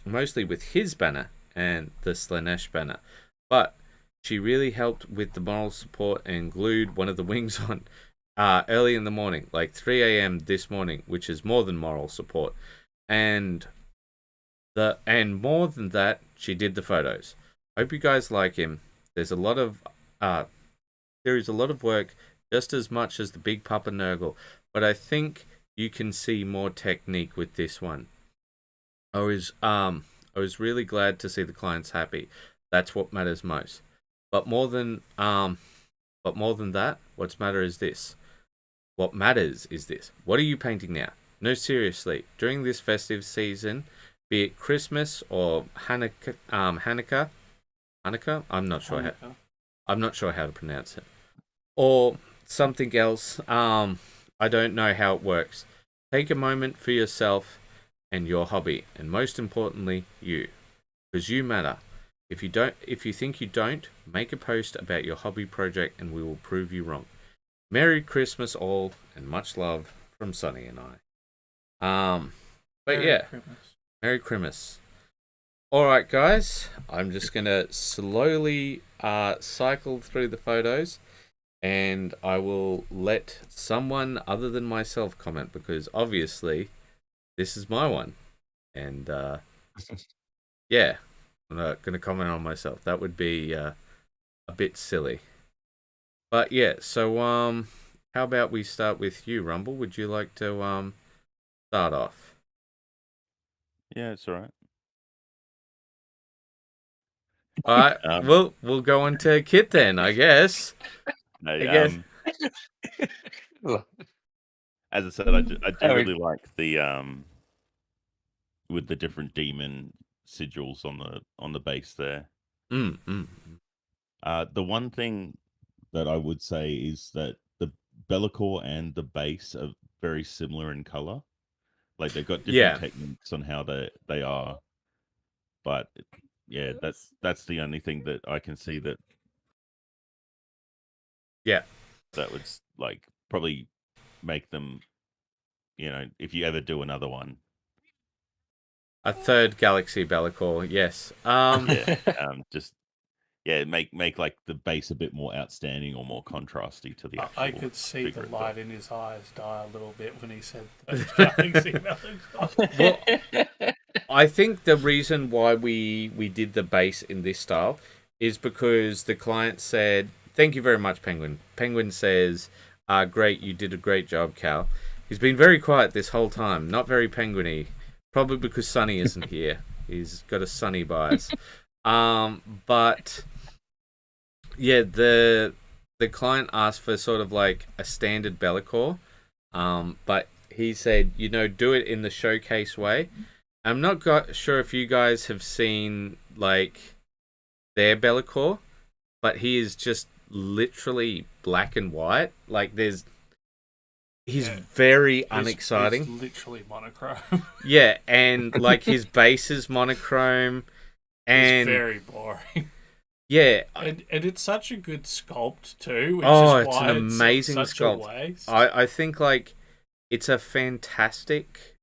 S1: mostly with his banner and the Slanesh banner, but she really helped with the moral support and glued one of the wings on early in the morning, like 3 a.m. this morning, which is more than moral support. And more than that, she did the photos. Hope you guys like him. There is a lot of work, just as much as the Big Papa Nurgle, but I think you can see more technique with this one. I was really glad to see the clients happy. That's what matters most. But more than that, what matters is this. What are you painting now? No, seriously. During this festive season, be it Christmas or Hanukkah, I'm not sure how to pronounce it, or something else. I don't know how it works. Take a moment for yourself and your hobby, and most importantly, you, because you matter. If you think you don't, make a post about your hobby project and we will prove you wrong. Merry Christmas all, and much love from Sonny and I. Merry Christmas. Alright guys, I'm just going to slowly cycle through the photos, and I will let someone other than myself comment, because obviously this is my one. And yeah. I'm not going to comment on myself. That would be a bit silly. But yeah, so how about we start with you, Rumble? Would you like to start off?
S4: Yeah, it's all right.
S1: All right, we'll go on to Kit then, I guess.
S4: No,
S1: guess.
S4: As I said, I do really like the with the different demon sigils on the base there. The one thing that I would say is that the Bellacore and the base are very similar in color. Like, they've got different techniques on how they are, but yeah, that's the only thing that I can see that would like probably make them, if you ever do another one.
S1: A third Galaxy Bellacore, yes.
S4: Make like the base a bit more outstanding or more contrasty to the actual.
S3: I could see the light in his eyes die a little bit when he said third Galaxy Bellacore.
S1: Well, I think the reason why we did the base in this style is because the client said, "Thank you very much, Penguin." Penguin says, "Great, you did a great job, Cal." He's been very quiet this whole time, not very penguiny. Probably because Sonny isn't here. He's got a Sonny bias. But yeah, the client asked for sort of like a standard Bellacore, but he said, do it in the showcase way. I'm not sure if you guys have seen like their Bellacore, but he is just literally black and white. Like he's very unexciting.
S3: He's literally monochrome.
S1: Yeah, and like his base is monochrome, and
S3: it's very boring.
S1: Yeah,
S3: and it's such a good sculpt too. Which is
S1: it's
S3: why
S1: an amazing
S3: it's such
S1: sculpt.
S3: A waste.
S1: I think like it's a fantastic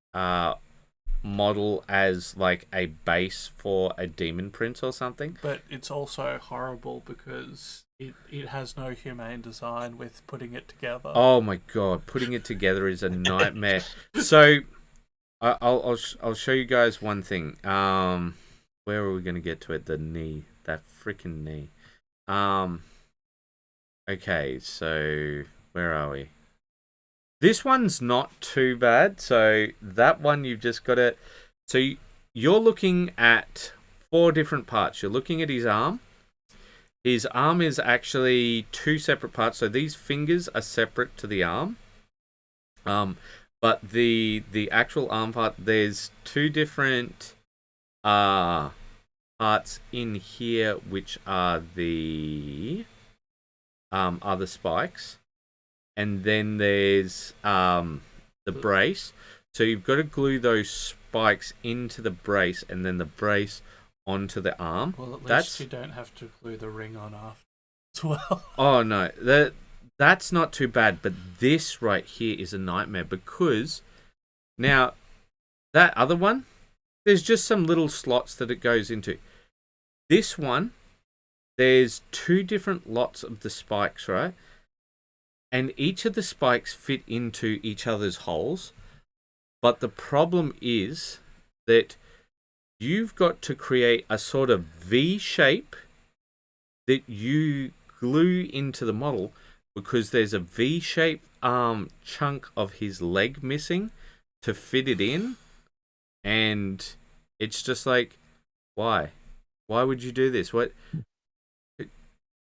S1: model as like a base for a demon prince or something.
S3: But it's also horrible because it has no humane design with putting it together.
S1: Oh my god, putting it together is a nightmare. So I'll show you guys one thing. Where are we going to get to it? The knee. That freaking knee. Okay, so where are we? This one's not too bad. So that one you've just got to... So you're looking at 4 different parts. You're looking at his arm. His arm is actually two separate parts. So these fingers are separate to the arm. But the actual arm part, there's two different parts in here, which are the spikes, and then there's the brace. So you've got to glue those spikes into the brace, and then the brace onto the arm.
S3: Well, at least you don't have to glue the ring on after as well.
S1: Oh no, that's not too bad, but this right here is a nightmare because now that other one, there's just some little slots that it goes into. This one, there's two different lots of the spikes, right? And each of the spikes fit into each other's holes. But the problem is that you've got to create a sort of V shape that you glue into the model, because there's a V-shaped chunk of his leg missing to fit it in, and it's just like, why would you do this? What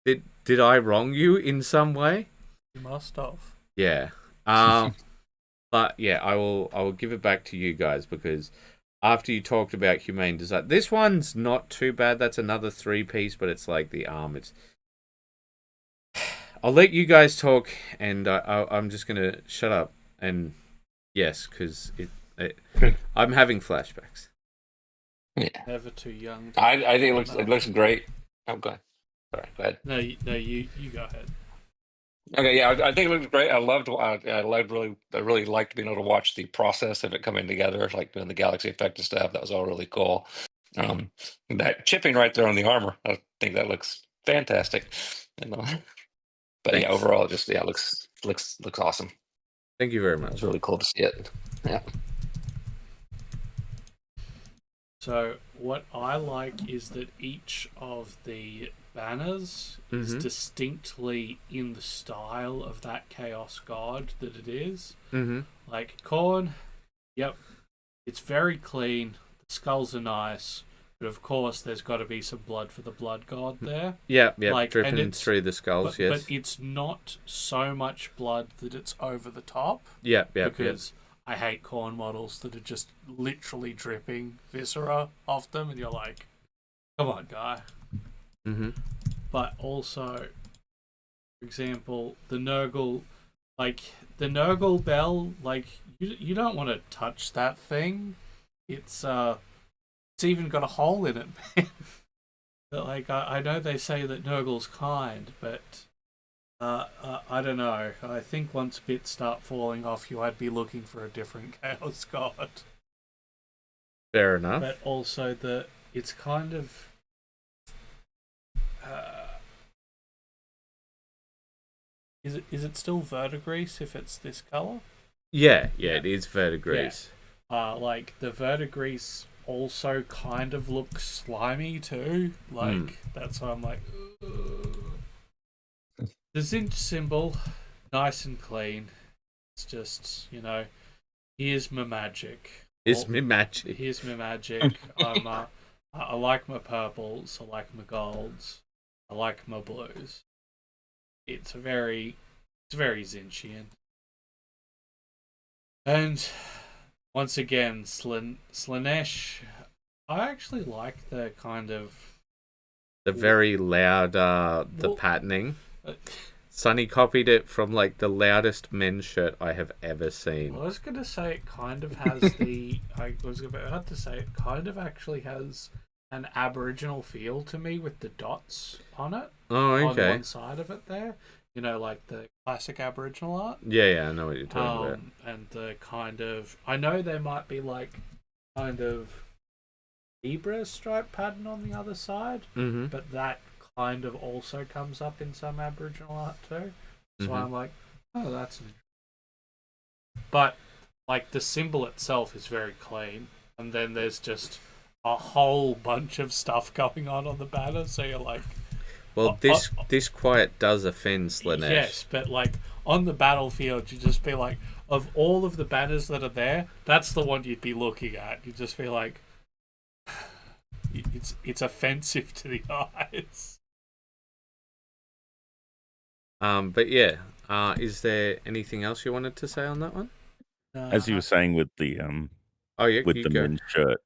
S1: did I wrong you in some way?
S3: You must have.
S1: Yeah. But yeah, I will give it back to you guys, because after you talked about humane design, this one's not too bad. That's another 3-piece, but it's like the arm. I'll let you guys talk, and I'm just gonna shut up. And yes, because I'm having flashbacks.
S2: Yeah.
S3: Never too young.
S2: I think it looks great. Oh, go ahead. Sorry, go ahead.
S3: No, you go ahead.
S2: Okay, yeah, I think it looks great. I really liked being able to watch the process of it coming together, like doing the galaxy effect and stuff. That was all really cool. That chipping right there on the armor, I think that looks fantastic. But
S1: Thanks.
S2: yeah, overall, it looks awesome.
S1: Thank you very much.
S2: It's really cool to see it. Yeah.
S3: So what I like is that each of the banners is distinctly in the style of that Chaos God that it is. Like Khorne, yep, it's very clean. The skulls are nice, but of course there's got to be some blood for the blood god there.
S1: Yeah,
S3: like,
S1: dripping through the skulls. Yes,
S3: but it's not so much blood that it's over the top.
S1: Yeah,
S3: because I hate Khorne models that are just literally dripping viscera off them, and you're like, come on, guy. But also, for example, the Nurgle bell, like you don't want to touch that thing. It's even got a hole in it, man. But like I know they say that Nurgle's kind, but I don't know. I think once bits start falling off you, I'd be looking for a different Chaos God.
S1: Fair enough.
S3: But also it's kind of is it still verdigris if it's this color?
S1: Yeah, it is verdigris.
S3: Yeah. Like the verdigris also kind of looks slimy too. Like that's why I'm like, ugh. The Zinch symbol, nice and clean. It's just, here's my magic.
S1: Here's my magic.
S3: Here's my magic. I like my purples. I like my golds. I like my blues. It's very Zinchian. And once again, Slaanesh. I actually like the kind of
S1: the very loud the patterning. Sonny copied it from like the loudest men's shirt I have ever seen.
S3: I was gonna say it kind of has I was about to say it kind of actually has an Aboriginal feel to me with the dots on it.
S1: Oh, okay.
S3: On one side of it there. Like the classic Aboriginal art.
S1: Yeah, I know what you're talking about.
S3: And the kind of, I know there might be like kind of zebra stripe pattern on the other side, but that kind of also comes up in some Aboriginal art too. So I'm like, oh, that's interesting. But like the symbol itself is very clean, and then there's just a whole bunch of stuff going on the banner. So you're like,
S1: well, this quite does offend Slaanesh.
S3: Yes, but like on the battlefield, you just be like, of all of the banners that are there, that's the one you'd be looking at. You'd just be like, it's offensive to the eyes.
S1: But yeah, is there anything else you wanted to say on that one?
S4: As you were saying with the
S1: Oh yeah,
S4: with
S1: you
S4: the
S1: go.
S4: men's shirt,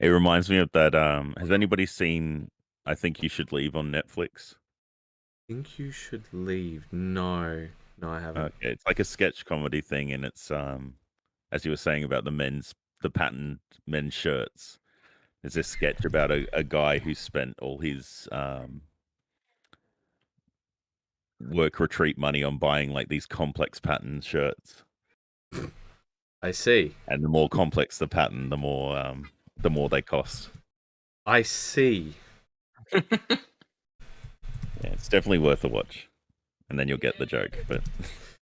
S4: it reminds me of that. Has anybody seen I Think You Should Leave on Netflix?
S1: Think you should leave. No, I haven't.
S4: Okay, it's like a sketch comedy thing, and it's as you were saying about the patterned men's shirts. There's this sketch about a guy who spent all his work retreat money on buying like these complex pattern shirts.
S1: I see.
S4: And the more complex the pattern, the more they cost.
S1: I see.
S4: Yeah, it's definitely worth a watch, and then you'll get the joke. But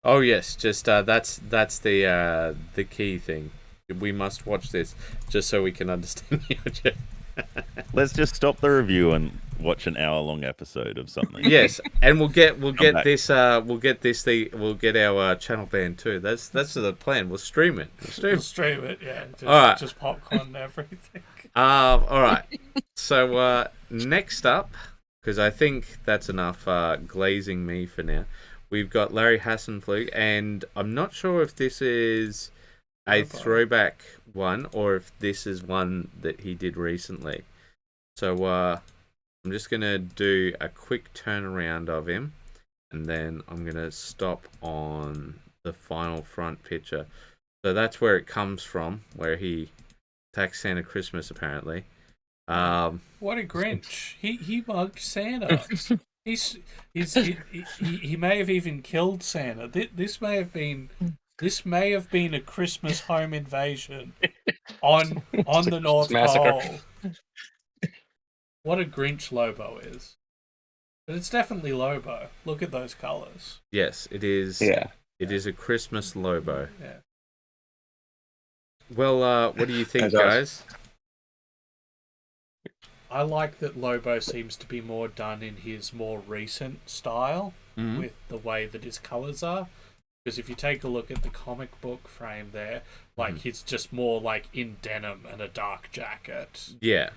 S1: oh yes, just that's the key thing. We must watch this just so we can understand your joke.
S4: let's just stop the review and watch an hour-long episode of something.
S1: Yes, and we'll get
S4: back.
S1: this we'll get our channel banned too. That's the plan. We'll stream it.
S3: We'll stream it. Yeah. Just,
S1: all right.
S3: Just popcorn and everything.
S1: All right. So next up, because I think that's enough glazing me for now. We've got Larry Hassenflug, and I'm not sure if this is a throwback one or if this is one that he did recently. So I'm just going to do a quick turnaround of him, and then I'm going to stop on the final front picture. So that's where it comes from, where he attacks Santa Christmas, apparently.
S3: What a Grinch. He mugged Santa. He may have even killed Santa. This may have been a Christmas home invasion on the North Pole. What a Grinch Lobo is. But it's definitely Lobo. Look at those colors.
S1: Yes, it is.
S2: Yeah.
S1: It is a Christmas Lobo.
S3: Yeah.
S1: Well, what do you think, guys?
S3: I like that Lobo seems to be more done in his more recent style with the way that his colors are. Because if you take a look at the comic book frame there, like he's just more like in denim and a dark jacket.
S1: Yeah.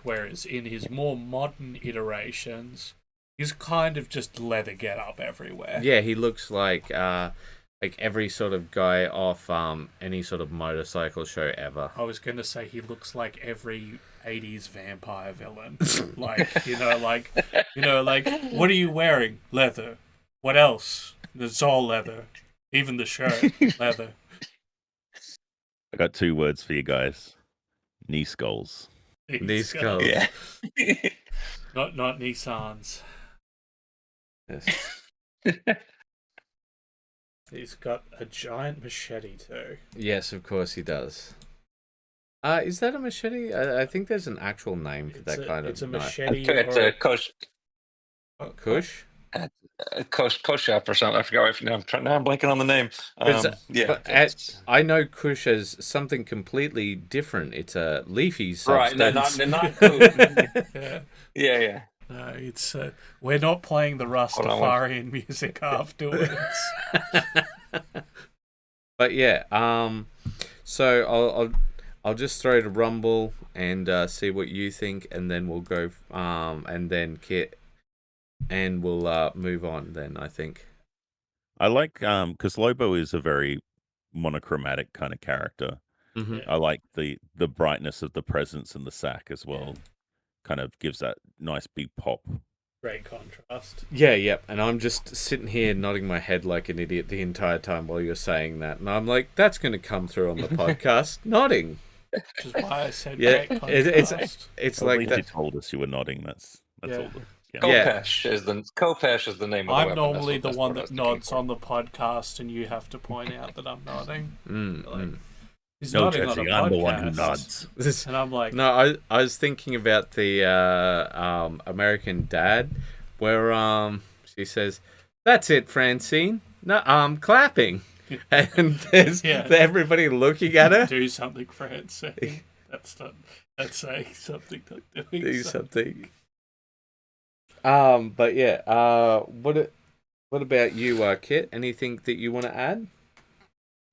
S3: Whereas in his more modern iterations, he's kind of just leather get up everywhere.
S1: Yeah, he looks like every sort of guy off any sort of motorcycle show ever.
S3: I was gonna say he looks like every 80s vampire villain. What are you wearing? Leather. What else? It's all leather. Even the shirt, leather.
S4: I got 2 words for you guys. Knee skulls.
S1: Knee skulls.
S2: Yeah.
S3: Not Nissans.
S1: Yes.
S3: He's got a giant machete too.
S1: Yes, of course he does. Is that a machete? I think there's an actual name for that kind of.
S3: It's a machete.
S2: It's a Kush.
S1: Kush?
S2: Koshef or something. I forgot right now. I'm blanking on the name.
S1: I know Kush as something completely different. It's a leafy substance.
S2: Right, not Kush. Yeah.
S3: No, it's we're not playing the Rastafarian music afterwards.
S1: But yeah, so I'll just throw to Rumble and see what you think, and then we'll go and then Kit, and we'll move on then, I think.
S4: I like because Lobo is a very monochromatic kind of character.
S1: Mm-hmm.
S4: I like the brightness of the presence and the sack as well. Kind of gives that nice big pop.
S3: Great contrast.
S1: Yeah, and I'm just sitting here nodding my head like an idiot the entire time while you're saying that, and I'm like, that's going to come through on the podcast, nodding.
S3: Which is why I said
S1: great
S3: contrast.
S1: It's
S4: At
S1: like
S4: least
S1: that.
S4: you told us you were nodding. That's all.
S2: Kopesh is the name of the
S3: I'm
S2: weapon.
S3: normally the one that nods on the podcast, and you have to point out that I'm nodding. He's
S4: no,
S3: nodding
S4: Jesse,
S3: on a
S4: I'm
S3: podcast.
S4: the one who nods.
S3: And I'm like,
S1: no, I was thinking about the American Dad, where she says, "That's it, Francine." No, clapping, and there's everybody looking at her.
S3: Do something, Francine. That's saying something, not doing
S1: Do something. But yeah, what about you, Kit? Anything that you want to add?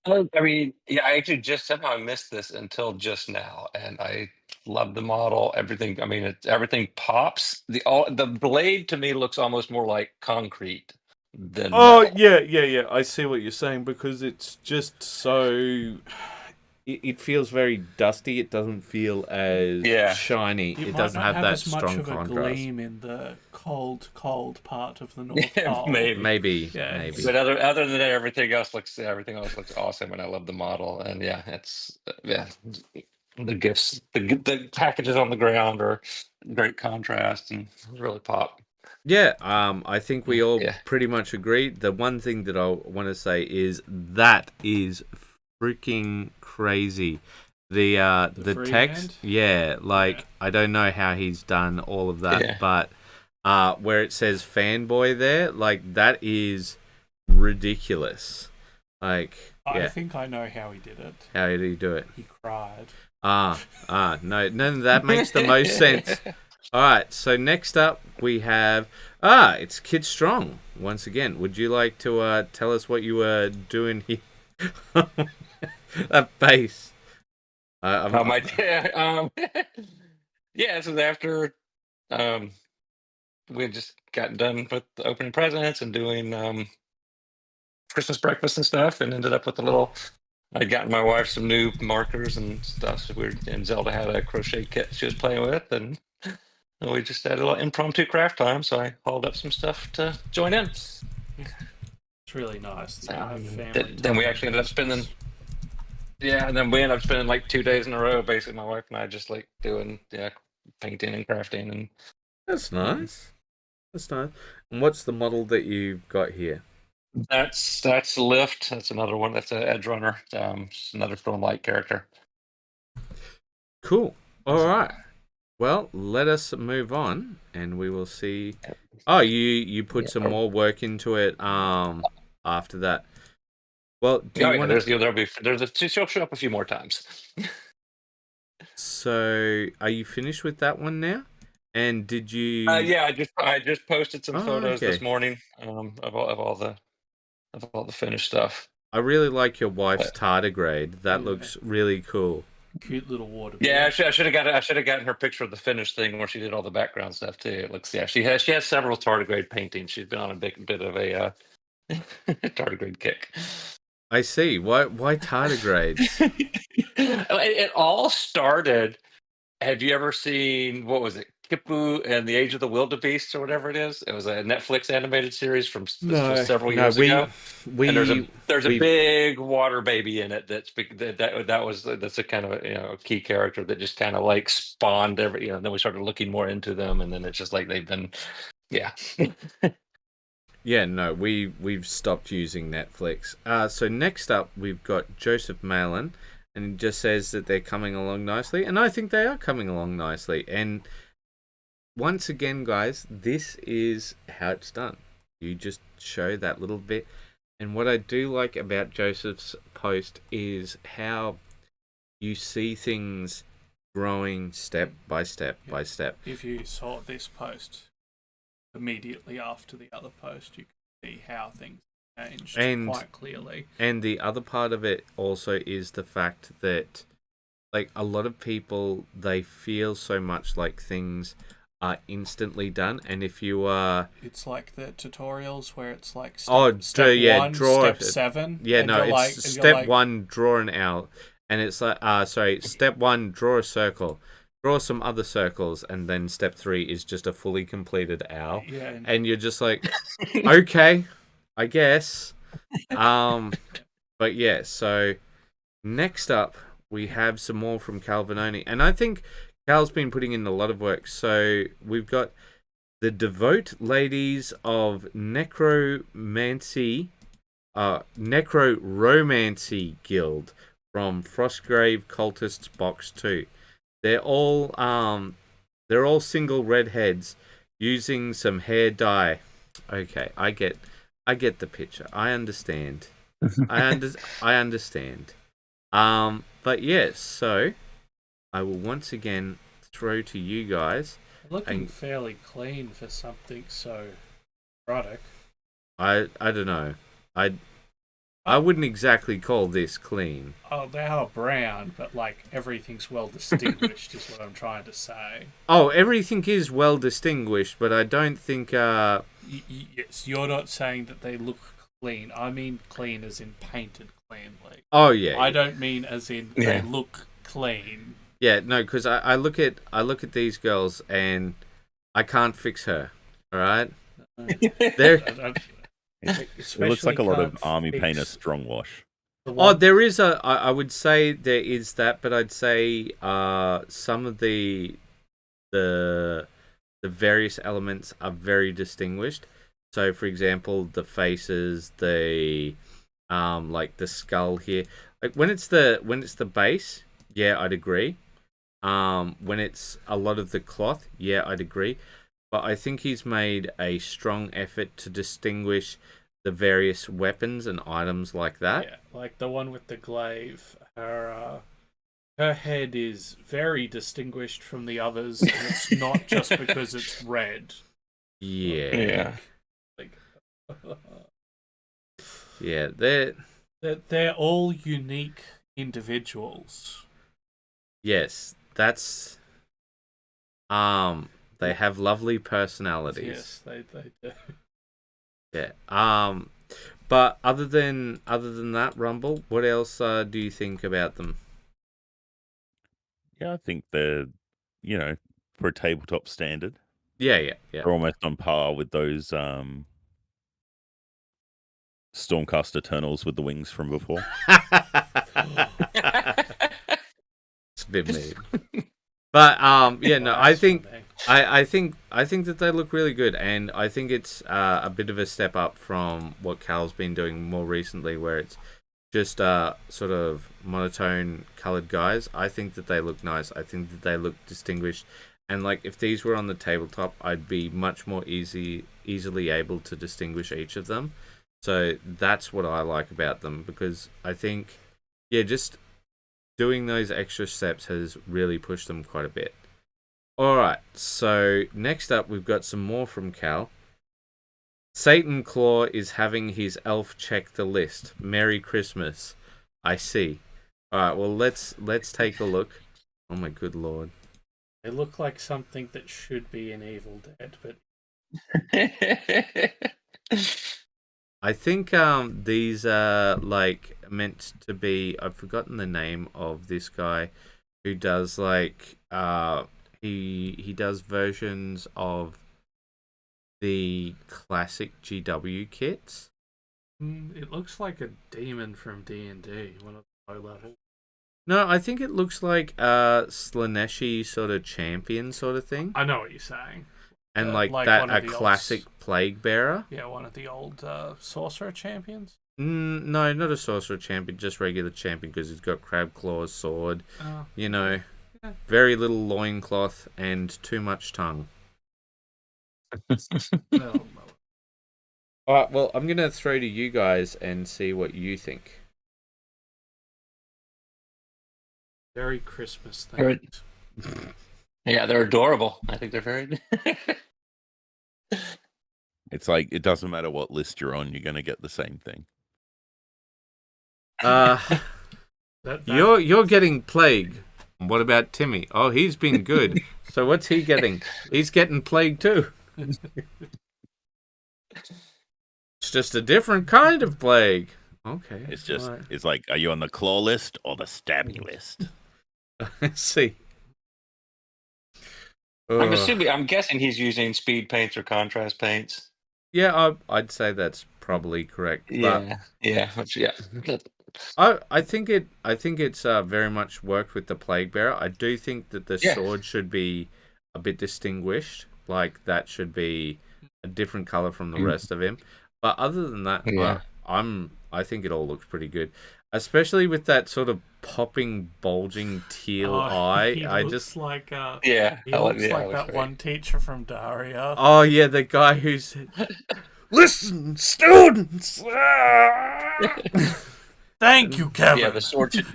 S2: I mean, I actually just somehow missed this until just now, and I love the model. Everything. I mean, everything pops. The blade to me looks almost more like concrete than metal.
S1: Yeah. I see what you're saying, because it's just so. It feels very dusty. It doesn't feel as shiny. It
S3: might
S1: doesn't
S3: not
S1: have that
S3: as much
S1: strong
S3: of a
S1: contrast.
S3: gleam in the cold part of the North Pole.
S1: Maybe.
S2: But other than that, everything else looks awesome, and I love the model. And it's the gifts, the packages on the ground are great contrast and really pop.
S1: Yeah, I think we all pretty much agree. The one thing that I want to say is that is freaking crazy. The text, I don't know how he's done all of that, but where it says fanboy there, like, that is ridiculous. Like,
S3: I think I know how he did it.
S1: How did he do it?
S3: He cried.
S1: No, that makes the most sense. All right, so next up we have it's Kid Strong once again. Would you like to tell us what you were doing here? That bass.
S2: This was after we had just gotten done with the opening presents and doing Christmas breakfast and stuff, and ended up with I'd gotten my wife some new markers and stuff. So and Zelda had a crochet kit she was playing with, and we just had a little impromptu craft time. So I hauled up some stuff to join in.
S3: It's really nice.
S2: Then we actually ended up spending. Yeah, and then we ended up spending like 2 days in a row, basically, my wife and I, just like doing painting and crafting. And
S1: that's nice. That's nice. And what's the model that you've got here?
S2: That's Lift. That's another one. That's an Edge Runner. It's another Stormlight character.
S1: Cool. All right. Well, let us move on, and we will see. Oh, you put some more work into it. After that. Well, do you want
S2: to? She'll show up a few more times.
S1: So, are you finished with that one now? And did you?
S2: I just posted some photos this morning of all the finished stuff.
S1: I really like your wife's tardigrade. That looks really cool.
S3: Cute little water.
S2: Yeah, I should have gotten her picture of the finished thing where she did all the background stuff too. It looks she has several tardigrade paintings. She's been on a bit of a tardigrade kick.
S1: I see. Why tardigrades?
S2: It all started. Have you ever seen, what was it, Kipu and the Age of the Wildebeest or whatever it is? It was a Netflix animated series from several years ago. And there's a big water baby in it that's a kind of a key character that just kind of like spawned and then we started looking more into them, and then it's just like they've been
S1: Yeah, no, we've stopped using Netflix. So next up, we've got Joseph Malin, and it just says that they're coming along nicely, and I think they are coming along nicely. And once again, guys, this is how it's done. You just show that little bit. And what I do like about Joseph's post is how you see things growing step by step by step.
S3: If you saw this post immediately after the other post, you can see how things changed quite clearly.
S1: And the other part of it also is the fact that, like, a lot of people, they feel so much like things are instantly done, and if you are,
S3: it's like the tutorials where it's like step 1,
S1: draw
S3: step 7.
S1: Yeah, no, it's step 1, draw an owl, and it's like step 1, draw a circle. Draw some other circles, and then step 3 is just a fully completed owl.
S3: Yeah,
S1: and you're just like, okay, I guess. But yeah, so next up we have some more from Karl Vanoni, and I think Karl's been putting in a lot of work. So we've got the Devote Ladies of Necromancy Guild from Frostgrave Cultists Box 2. They're all single redheads using some hair dye. Okay, I get the picture. I understand. I understand. But yes, so I will once again throw to you guys.
S3: Looking fairly clean for something so erotic.
S1: I don't know. I wouldn't exactly call this clean.
S3: Oh, they are brown, but like everything's well distinguished, is what I'm trying to say.
S1: Oh, everything is well distinguished, but I don't think.
S3: Yes, you're not saying that they look clean. I mean clean as in painted cleanly.
S1: Oh yeah.
S3: I don't mean as in they look clean.
S1: Yeah, no, because I look at these girls and I can't fix her. All right,
S4: It looks like a lot of army painter strong wash.
S1: Oh, there is I would say there is that, but I'd say some of the various elements are very distinguished. So, for example, the faces, the like the skull here, like when it's the base, yeah, I'd agree. When it's a lot of the cloth, yeah, I'd agree. But I think he's made a strong effort to distinguish the various weapons and items like that.
S3: Yeah, like the one with the glaive. Her head is very distinguished from the others, and it's not just because it's red.
S1: Yeah.
S3: Like,
S1: yeah,
S3: they're all unique individuals.
S1: Yes, that's they have lovely personalities.
S3: Yes, they do.
S1: Yeah. But other than that, Rumble, what else do you think about them?
S4: Yeah, I think they're, for a tabletop standard,
S1: Yeah.
S4: they're almost on par with those Stormcast Eternals with the wings from before.
S1: It's a bit mean. But yeah, no, I think that they look really good, and I think it's a bit of a step up from what Karl's been doing more recently, where it's just sort of monotone colored guys. I think that they look nice. I think that they look distinguished, and like if these were on the tabletop, I'd be much more easily able to distinguish each of them. So that's what I like about them, because I think, yeah, just doing those extra steps has really pushed them quite a bit. Alright, so next up we've got some more from Karl. Satan Claw is having his elf check the list. Merry Christmas. I see. Alright, well let's take a look. Oh my good lord.
S3: They look like something that should be in Evil Dead, but
S1: I think these are like meant to be. I've forgotten the name of this guy who does like he does versions of the classic GW kits.
S3: It looks like a demon from D&D, one of the low level.
S1: No, I think it looks like a Slaneshi sort of champion sort of thing.
S3: I know what you're saying.
S1: And like that, a classic plague bearer.
S3: Yeah, one of the old sorcerer champions.
S1: No, not a sorcerer champion, just regular champion, because he's got crab claws, sword. Yeah. Very little loincloth and too much tongue. Alright, well, I'm gonna throw to you guys and see what you think.
S3: Very Christmas things.
S2: Yeah, they're adorable. I think they're very.
S4: It's like it doesn't matter what list you're on, you're going to get the same thing.
S1: You're getting plague. What about Timmy? Oh, he's been good. So what's he getting? He's getting plague too. It's just a different kind of plague. Okay.
S4: It's just It's like, are you on the claw list or the stabby list?
S1: Let's see.
S2: I'm guessing he's using speed paints or contrast paints.
S1: Yeah, I'd say that's probably correct.
S2: Yeah.
S1: I think it's very much worked with the plague bearer. I do think that the sword should be a bit distinguished. Like that should be a different color from the rest of him. But other than that, I think it all looks pretty good. Especially with that sort of popping, bulging teal eye.
S3: He looks like that one teacher from Daria.
S1: Oh yeah, the guy who's listen, students.
S3: Thank you, Kevin.
S2: Yeah, the sword should.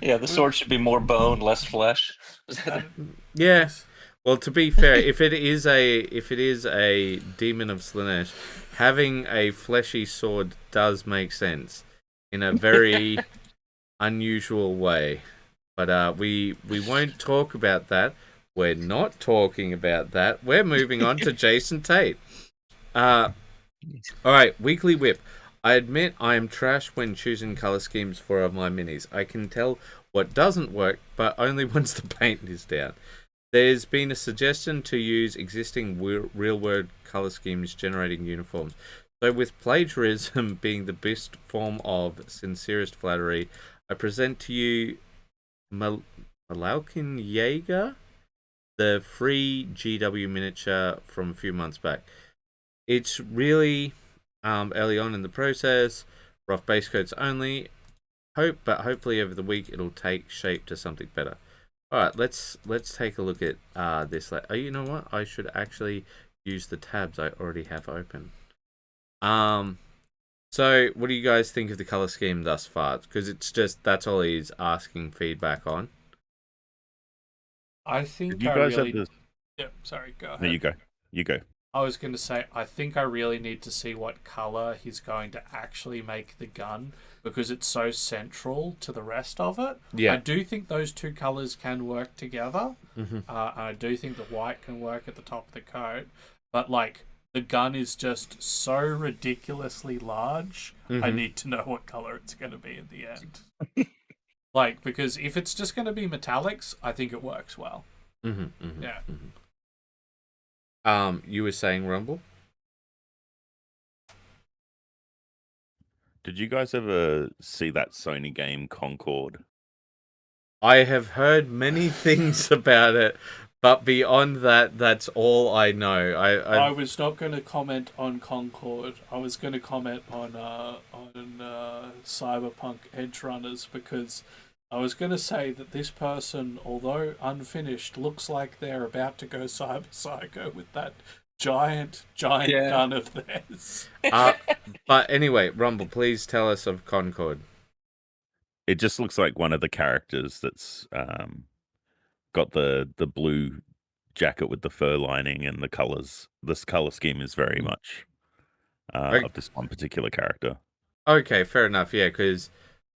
S2: The sword should be more bone, less flesh.
S1: Yeah. Well, to be fair, if it is a demon of Slanesh, having a fleshy sword does make sense in a very unusual way. But we won't talk about that. We're not talking about that. We're moving on to Jason Tate. All right, weekly whip. I admit I am trash when choosing color schemes for my minis. I can tell what doesn't work, but only once the paint is down. There's been a suggestion to use existing real-world color schemes generating uniforms. So with plagiarism being the best form of sincerest flattery, I present to you Malaukin Jaeger, the free GW miniature from a few months back. It's really early on in the process, rough base coats only. But hopefully over the week it'll take shape to something better. All right, let's take a look at this. Oh, you know what? I should actually use the tabs I already have open. So what do you guys think of the color scheme thus far? Because it's just that's all he's asking feedback on.
S3: I think
S4: Did you guys
S3: really...
S4: have this?
S3: Yep, sorry, go ahead.
S4: No, you go. You go.
S3: I was going to say, I think I really need to see what color he's going to actually make the gun, because it's so central to the rest of it.
S1: Yeah.
S3: I do think those two colors can work together.
S1: Mm-hmm.
S3: I do think the white can work at the top of the coat. But, like, the gun is just so ridiculously large, I need to know what color it's going to be at the end. Like, because if it's just going to be metallics, I think it works well. Yeah.
S1: You were saying, Rumble?
S4: Did you guys ever see that Sony game Concord?
S1: I have heard many things about it, but beyond that, that's all I know.
S3: I was not going to comment on Concord. I was going to comment on Cyberpunk Edge Runners, because I was going to say that this person, although unfinished, looks like they're about to go Cyber Psycho with that giant gun of theirs.
S1: But anyway, Rumble, please tell us of Concord.
S4: It just looks like one of the characters that's got the blue jacket with the fur lining and the colors. This color scheme is very much of this one particular character.
S1: Okay, fair enough. Yeah, because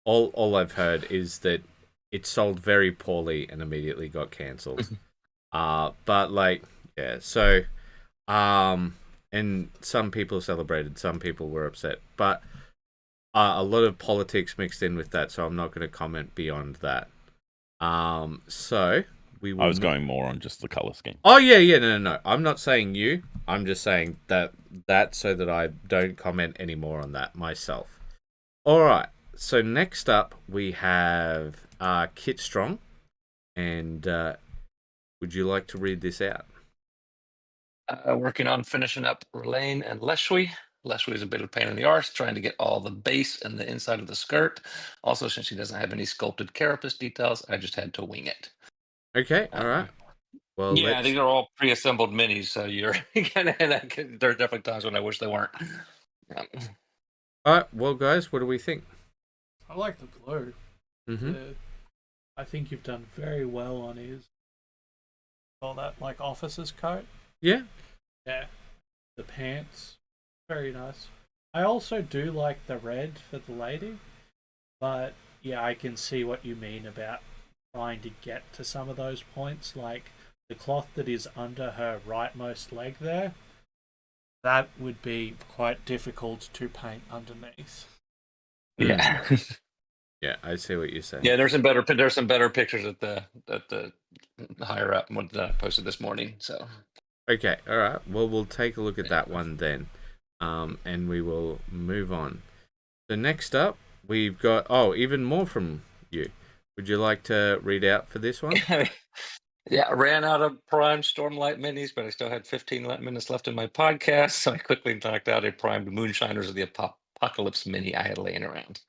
S1: all I've heard is that it sold very poorly and immediately got cancelled. But like, yeah, so and some people celebrated, some people were upset, but a lot of politics mixed in with that, so I'm not going to comment beyond that. So we will...
S4: I was going more on just the color scheme.
S1: Oh yeah, no. I'm not saying you. I'm just saying that so that I don't comment any more on that myself. All right. So next up we have Kit Strong, and would you like to read this out?
S2: Working on finishing up Relaine and Leshwi. Leshwi is a bit of a pain in the arse, trying to get all the base and the inside of the skirt. Also, since she doesn't have any sculpted carapace details, I just had to wing it.
S1: Okay, all right. Well,
S2: yeah, these are all pre-assembled minis, so you're there are definitely times when I wish they weren't.
S1: All right, well, guys, what do we think?
S3: I like the blue. I think you've done very well on his all that like officer's coat.
S1: Yeah.
S3: The pants, very nice. I also do like the red for the lady, but yeah, I can see what you mean about trying to get to some of those points, like the cloth that is under her rightmost leg there. That would be quite difficult to paint underneath.
S2: Yeah.
S1: Yeah, I see what you're saying.
S2: Yeah, there's some better pictures at the higher up one that I posted this morning. So
S1: okay, all right. Well, we'll take a look at that one then, and we will move on. So next up, we've got even more from you. Would you like to read out for this one?
S2: Yeah, I ran out of Prime Stormlight minis, but I still had 15 minutes left in my podcast, so I quickly knocked out a primed Moonshiners of the Apocalypse mini I had laying around.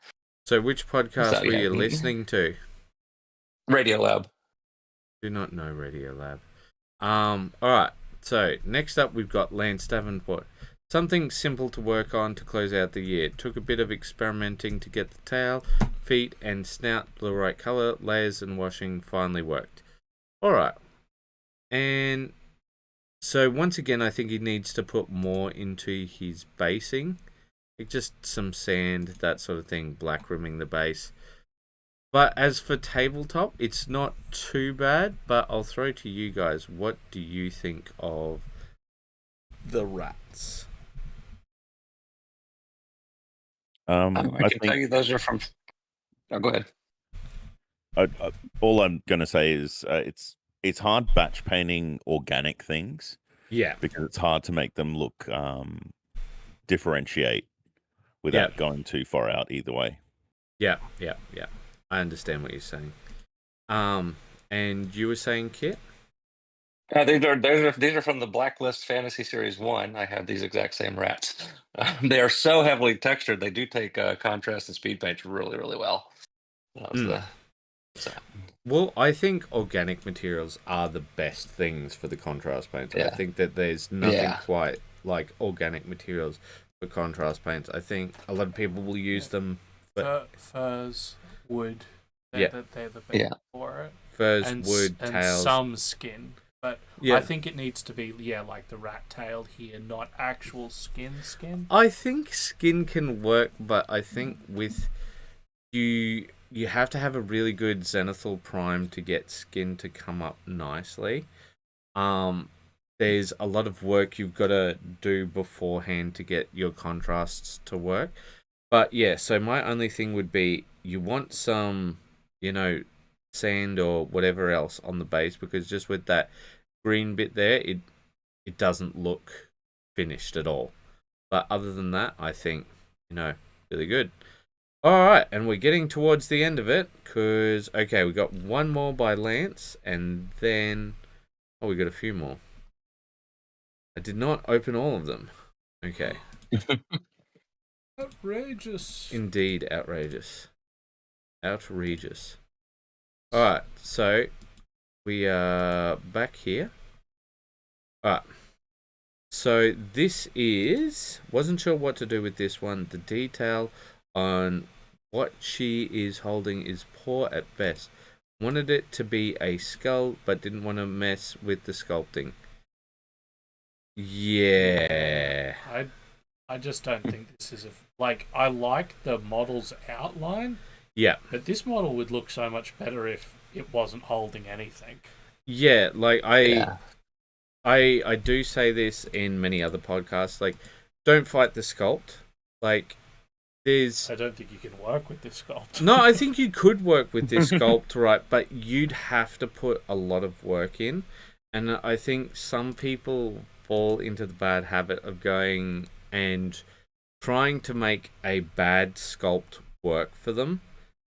S1: So which podcast were you listening to?
S2: Radiolab.
S1: Do not know Radiolab. All right. So next up, we've got Lance Davenport. Something simple to work on to close out the year. Took a bit of experimenting to get the tail, feet, and snout the right color. Layers and washing finally worked. All right. And so once again, I think he needs to put more into his basing. Like just some sand, that sort of thing, black rimming the base. But as for tabletop, it's not too bad, but I'll throw to you guys. What do you think of the rats?
S2: I
S4: I
S2: can tell
S4: think
S2: you those are from. Oh, go ahead.
S4: all I'm going to say is it's hard batch painting organic things
S1: Yeah.
S4: because it's hard to make them look differentiate without going too far out either way.
S1: Yeah. I understand what you're saying. And you were saying, Kit?
S2: These are from the Blacklist Fantasy Series 1. I have these exact same rats. They are so heavily textured. They do take contrast and speed paint really, really well. That was
S1: Well, I think organic materials are the best things for the contrast paints.
S2: Yeah.
S1: I think that there's nothing quite like organic materials for contrast paints. I think a lot of people will use them. But
S3: Furs, wood, they're the best for it.
S1: Furs,
S3: and,
S1: wood,
S3: and
S1: tails.
S3: some skin. But I think it needs to be, like the rat tail here, not actual skin.
S1: I think skin can work, but I think with you have to have a really good zenithal prime to get skin to come up nicely. There's a lot of work you've got to do beforehand to get your contrasts to work. But yeah, so my only thing would be you want some, sand or whatever else on the base, because just with that green bit there, it doesn't look finished at all. But other than that, I think, really good. Alright, and we're getting towards the end of it, because, okay, we got one more by Lance, and then, we got a few more. I did not open all of them. Okay.
S3: Outrageous.
S1: Indeed, outrageous. Outrageous. Alright, so we are back here. Alright. So this wasn't sure what to do with this one. The detail on what she is holding is poor at best. Wanted it to be a skull, but didn't want to mess with the sculpting. Yeah.
S3: I just don't think this is I like the model's outline.
S1: Yeah.
S3: But this model would look so much better if it wasn't holding anything.
S1: Yeah, I do say this in many other podcasts, don't fight the sculpt. I
S3: don't think you can work with this sculpt.
S1: No, I think you could work with this sculpt, right, but you'd have to put a lot of work in. And I think some people fall into the bad habit of going and trying to make a bad sculpt work for them.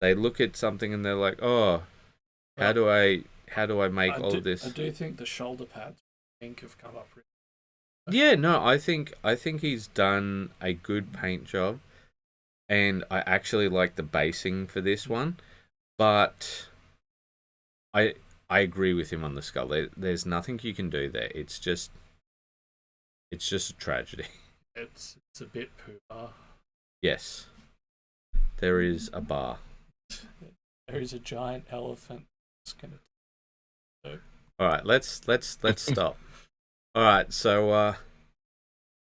S1: They look at something and they're like, oh, how do I make all of this?
S3: I do think the shoulder pads have come up really
S1: well. Yeah, no, I think he's done a good paint job, and I actually like the basing for this one, but I agree with him on the skull. There's nothing you can do there. It's just a tragedy.
S3: It's a bit poo-bar.
S1: Yes. There is a bar.
S3: There is a giant elephant that's gonna.
S1: Alright, let's stop. Alright, so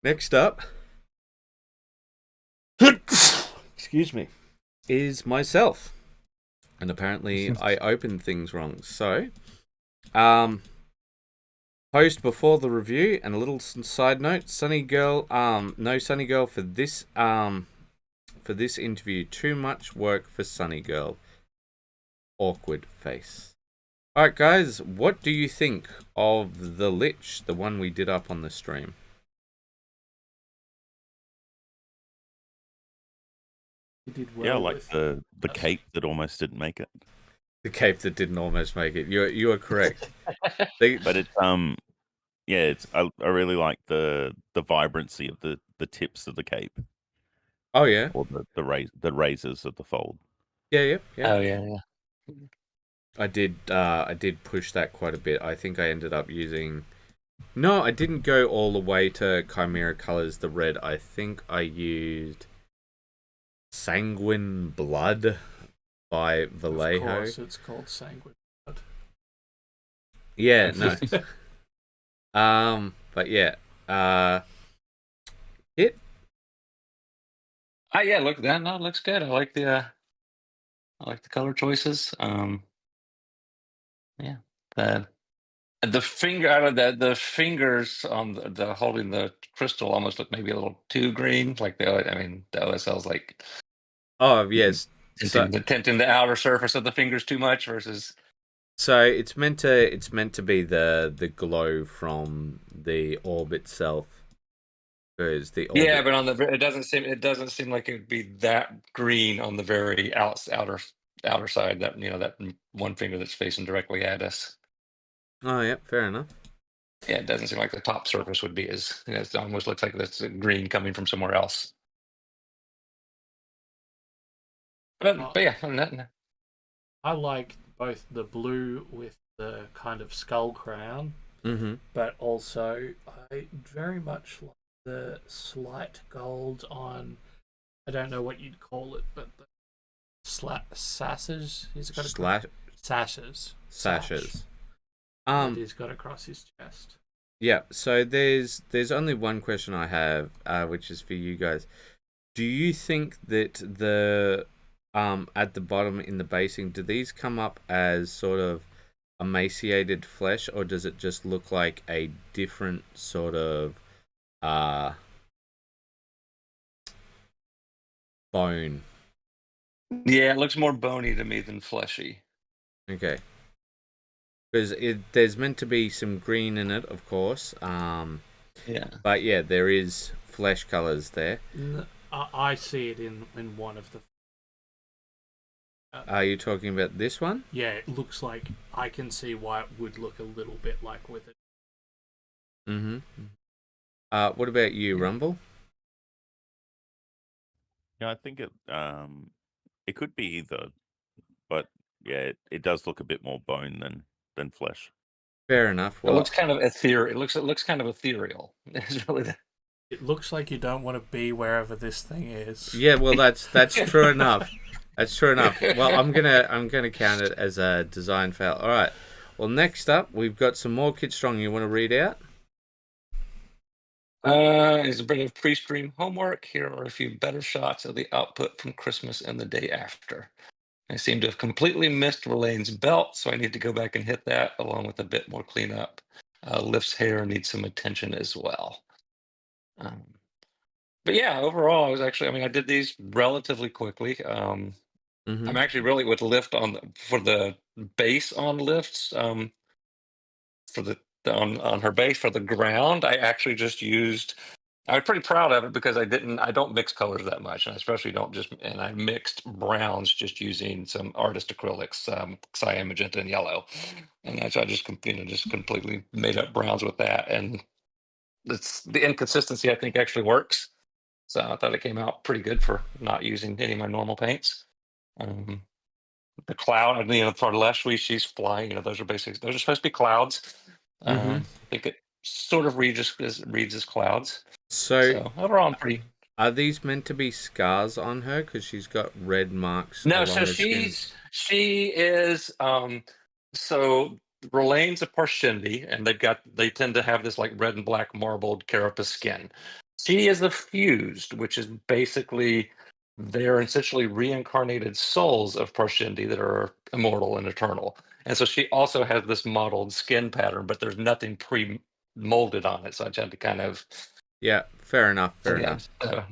S1: next up excuse me, is myself. And apparently I opened things wrong. So post before the review, and a little side note, Sunny Girl, no Sunny Girl for this interview. Too much work for Sunny Girl. Awkward face. Alright guys, what do you think of the Lich, the one we did up on the stream?
S3: He did well.
S4: Yeah, like the cape that almost didn't make it.
S1: The cape that didn't almost make it. You are correct.
S4: But it's I really like the vibrancy of the tips of the cape.
S1: Oh yeah.
S4: Or the razors of the fold.
S1: Yeah.
S2: Oh yeah.
S1: I did push that quite a bit. I think I ended up using. No, I didn't go all the way to Chimera Colors, the red. I think I used Sanguine Blood by Vallejo.
S3: Of course, it's called Sanguine Blood.
S1: Yeah, no. But yeah. It.
S2: Yeah, look that no, it looks good. I like the color choices. Yeah. The finger out of the fingers on the holding the crystal almost look maybe a little too green. Like the OSL's like
S1: Oh yes.
S2: tinting the outer surface of the fingers too much versus.
S1: So it's meant to be the glow from the orb itself. Because the orb.
S2: Yeah, but on it doesn't seem like it would be that green on the very outer side. That that one finger that's facing directly at us.
S1: Oh yeah, fair enough.
S2: Yeah, it doesn't seem like the top surface would be as. It almost looks like that's green coming from somewhere else. But yeah,
S3: I like both the blue with the kind of skull crown, but also I very much like the slight gold on. I don't know what you'd call it, but the sashes. He's got sashes.
S1: Sashes.
S3: That he's got across his chest.
S1: Yeah. So there's only one question I have, which is for you guys. Do you think that the at the bottom in the basing, do these come up as sort of emaciated flesh, or does it just look like a different sort of bone?
S2: Yeah, it looks more bony to me than fleshy.
S1: Okay. Because there's meant to be some green in it, of course.
S2: Yeah.
S1: But yeah, there is flesh colors there.
S3: I see it in one of the.
S1: Are you talking about this one?
S3: Yeah, it looks like I can see why it would look a little bit like with it.
S1: What about you, Rumble?
S4: Yeah, I think it could be either, but yeah, it does look a bit more bone than flesh.
S1: Fair enough.
S2: Well, it looks kind of ethereal. It looks kind of ethereal. It's really
S3: It looks like you don't want to be wherever this thing is.
S1: Yeah, well, that's true enough. That's true enough. Well, I'm gonna count it as a design fail. All right. Well, next up, we've got some more Kit Strong. You want to read out?
S2: It's a bit of pre-stream homework. Here are a few better shots of the output from Christmas and the day after. I seem to have completely missed Relane's belt, so I need to go back and hit that along with a bit more cleanup. Lift's hair needs some attention as well. But yeah, overall, I did these relatively quickly. I'm actually really with Lift for the base on Lifts. For the on her base for the ground, I actually just used. I was pretty proud of it because I don't mix colors that much, and I especially don't and I mixed browns just using some artist acrylics, cyan, magenta, and yellow, and I just completely made up browns with that, and it's the inconsistency I think actually works. So I thought it came out pretty good for not using any of my normal paints. The cloud, for Leslie, she's flying. Those are supposed to be clouds. I think it sort of reads as clouds. So overall, I'm pretty.
S1: Are these meant to be scars on her because she's got red marks?
S2: No, so she is. So Relane's a Parshendi, and they tend to have this like red and black marbled carapace skin. She is a fused, which is basically they're essentially reincarnated souls of Parshendi that are immortal and eternal. And so she also has this mottled skin pattern, but there's nothing pre-molded on it. So I had to kind of.
S1: Yeah, fair enough.
S2: So I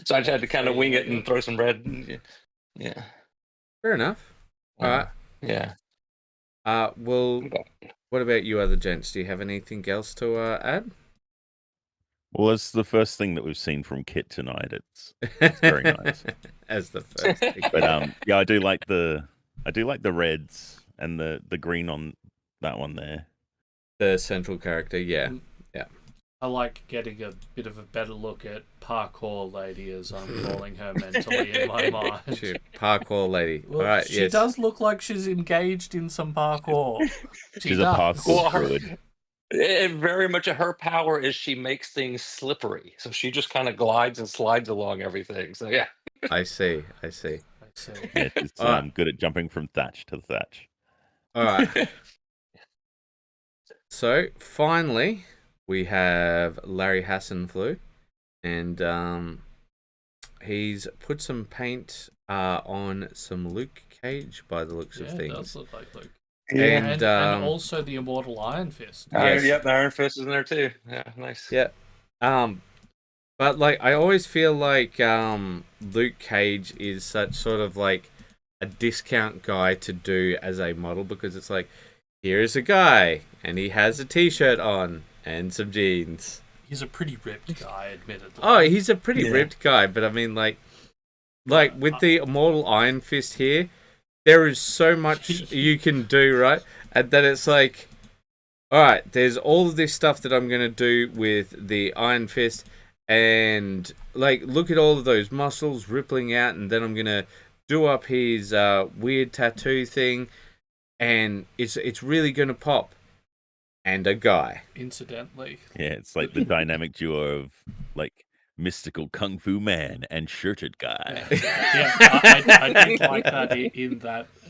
S2: just had to kind of wing it and throw some red. Yeah.
S1: Fair enough. All right.
S2: Yeah.
S1: Well, what about you other gents? Do you have anything else to add?
S4: Well, it's the first thing that we've seen from Kit tonight. It's very nice.
S1: As the first thing.
S4: But yeah, I do like the reds and the green on that one there.
S1: The central character, yeah.
S3: I like getting a bit of a better look at Parkour Lady, as I'm calling her mentally in my mind.
S1: Parkour Lady.
S3: Well,
S1: all right,
S3: she does look like she's engaged in some parkour.
S4: She's a parkour druid.
S2: Very much her power is she makes things slippery. So she just kind of glides and slides along everything. So yeah.
S1: I see.
S4: Yeah, she's good at jumping from thatch to thatch.
S1: All right. So finally, we have Larry Hassenflu, and he's put some paint on some Luke Cage by the looks of things.
S3: Yeah, it does look like Luke.
S2: Yeah.
S3: And also the Immortal Iron Fist.
S1: Yes.
S2: Yep, the Iron Fist is in there too. Yeah, nice.
S1: Yeah. But like I always feel like Luke Cage is such sort of like a discount guy to do as a model, because it's like, here's a guy and he has a t-shirt on and some jeans.
S3: He's a pretty ripped guy, admittedly.
S1: Oh, he's a pretty ripped guy, but I mean like with the Immortal Iron Fist here, there is so much you can do, right? And then it's like, all right, there's all of this stuff that I'm going to do with the Iron Fist, and like, look at all of those muscles rippling out, and then I'm going to do up his weird tattoo thing, and it's really going to pop. And a guy.
S3: Incidentally.
S4: Yeah, it's like the dynamic duo of like mystical kung fu man and shirted guy.
S3: Yeah, I did like that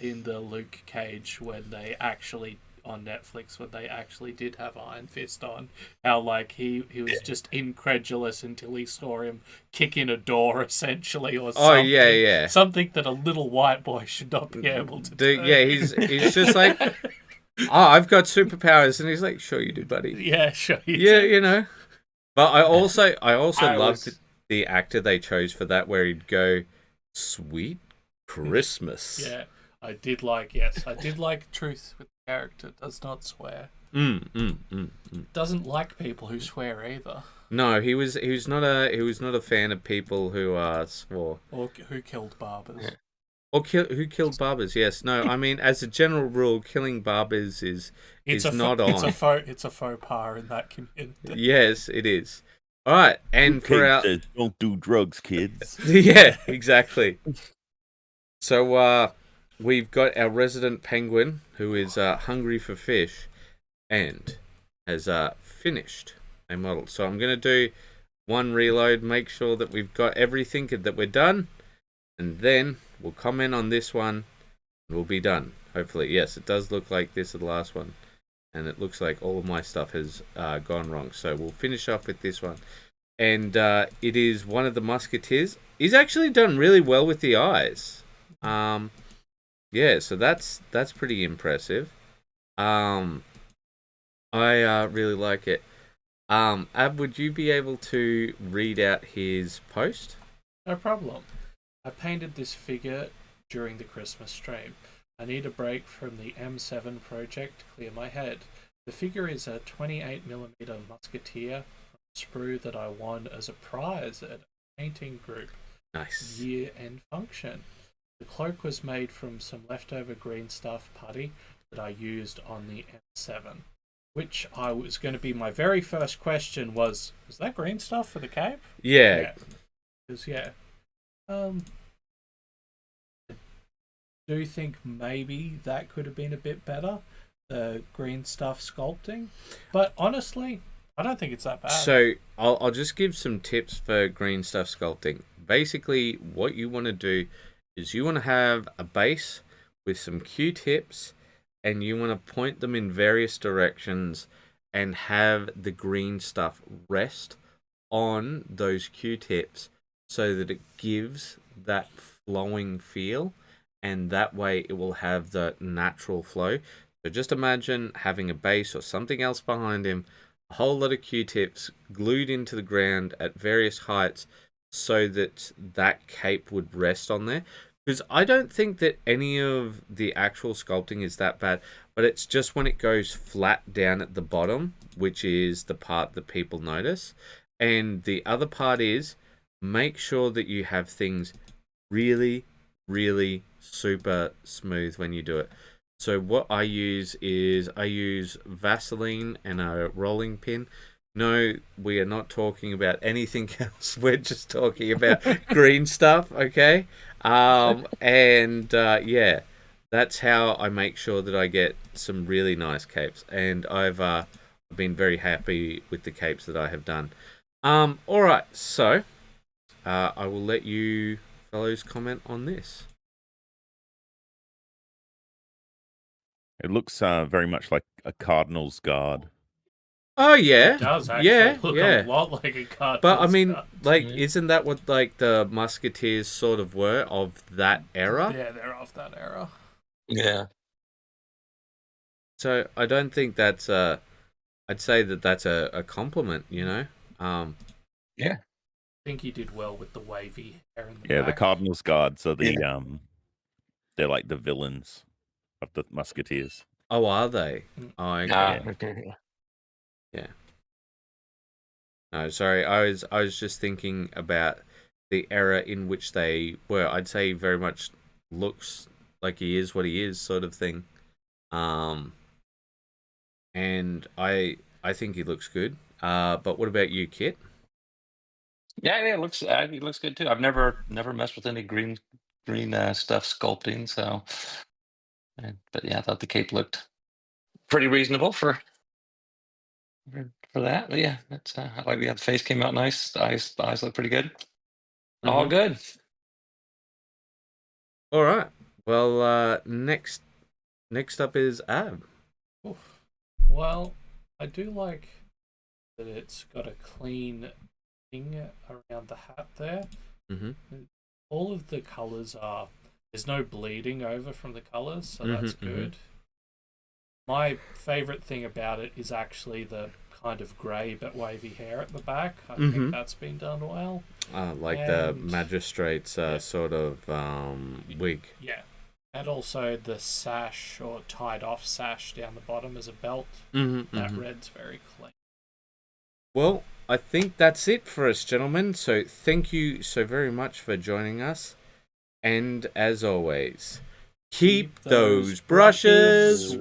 S3: in the Luke Cage when they actually on Netflix when they actually did have Iron Fist on. How like he was just incredulous until he saw him kick in a door essentially, or something.
S1: Oh yeah.
S3: Something that a little white boy should not be able to do.
S1: Yeah, he's just like, oh, I've got superpowers, and he's like, sure you do, buddy.
S3: Yeah, sure you
S1: Yeah,
S3: do.
S1: you know. But I also loved the actor they chose for that, where he'd go, "Sweet Christmas."
S3: Yeah, I did like truth with the character. Does not swear. Doesn't like people who swear either.
S1: No, he was not a fan of people who swore
S3: Or who killed barbers.
S1: Yeah. Or who killed barbers? Yes, no. I mean, as a general rule, killing barbers is not on.
S3: It's a faux pas in that community.
S1: Yes, it is. All right, and for our
S4: says, don't do drugs, kids.
S1: yeah, exactly. So we've got our resident penguin who is hungry for fish, and has finished a model. So I'm gonna do one reload, make sure that we've got everything and that we're done, and then we'll comment on this one, and we'll be done. Hopefully, yes, it does look like this is the last one, and it looks like all of my stuff has gone wrong. So we'll finish off with this one, and it is one of the musketeers. He's actually done really well with the eyes. Yeah, so that's pretty impressive. I really like it. Ab, would you be able to read out his post?
S3: No problem. I painted this figure during the Christmas stream. I need a break from the M7 project to clear my head. The figure is a 28mm musketeer from a sprue that I won as a prize at a painting group
S1: Nice.
S3: year-end function. The cloak was made from some leftover green stuff putty that I used on the M7. Which I was going to be my very first question was that green stuff for the cape?
S1: Yeah.
S3: Because, I do think maybe that could have been a bit better, the green stuff sculpting. But honestly, I don't think it's that bad.
S1: So I'll just give some tips for green stuff sculpting. Basically, what you want to do is you want to have a base with some Q-tips, and you want to point them in various directions and have the green stuff rest on those Q-tips so that it gives that flowing feel, and that way it will have the natural flow. So just imagine having a base or something else behind him, a whole lot of Q-tips glued into the ground at various heights so that that cape would rest on there. Because I don't think that any of the actual sculpting is that bad, but it's just when it goes flat down at the bottom, which is the part that people notice. And the other part is, make sure that you have things really, really super smooth when you do it. So what I use is Vaseline and a rolling pin. No, we are not talking about anything else. We're just talking about green stuff, okay? Yeah, that's how I make sure that I get some really nice capes, and I've been very happy with the capes that I have done. All right, so I will let you fellows comment on this.
S4: It looks very much like a Cardinal's guard
S1: Oh yeah,
S3: It does actually
S1: yeah,
S3: look
S1: yeah.
S3: a lot like a cartoon.
S1: But I mean,
S3: scar.
S1: like,
S2: Yeah.
S1: isn't that what like the Musketeers sort of were of that era?
S3: Yeah, they're of that era.
S2: Yeah.
S1: So I don't think that's a. I'd say that that's a compliment, you know.
S2: Yeah.
S3: I think he did well with the wavy hair in the
S4: Yeah,
S3: back.
S4: the Cardinals Guards are the they're like the villains of the Musketeers.
S1: Oh, are they? Oh, okay.
S2: Okay.
S1: Yeah. No, sorry. I was just thinking about the era in which they were. I'd say very much looks like he is what he is, sort of thing. And I think he looks good. But what about you, Kit?
S2: Yeah, it looks good too. I've never messed with any green stuff sculpting, so but yeah, I thought the cape looked pretty reasonable for that. But yeah, that's I like the face came out nice. The eyes look pretty good. All good.
S1: All right. Well, next up is Ab.
S3: Oof. Well, I do like that it's got a clean thing around the hat there. All of the colours are... There's no bleeding over from the colours, so that's good. My favourite thing about it is actually the kind of grey but wavy hair at the back. I think that's been done well.
S1: Like the magistrate's sort of wig.
S3: Yeah. And also the sash or tied off sash down the bottom as a belt. That red's very clean.
S1: Well, I think that's it for us, gentlemen. So thank you so very much for joining us. And as always, keep those brushes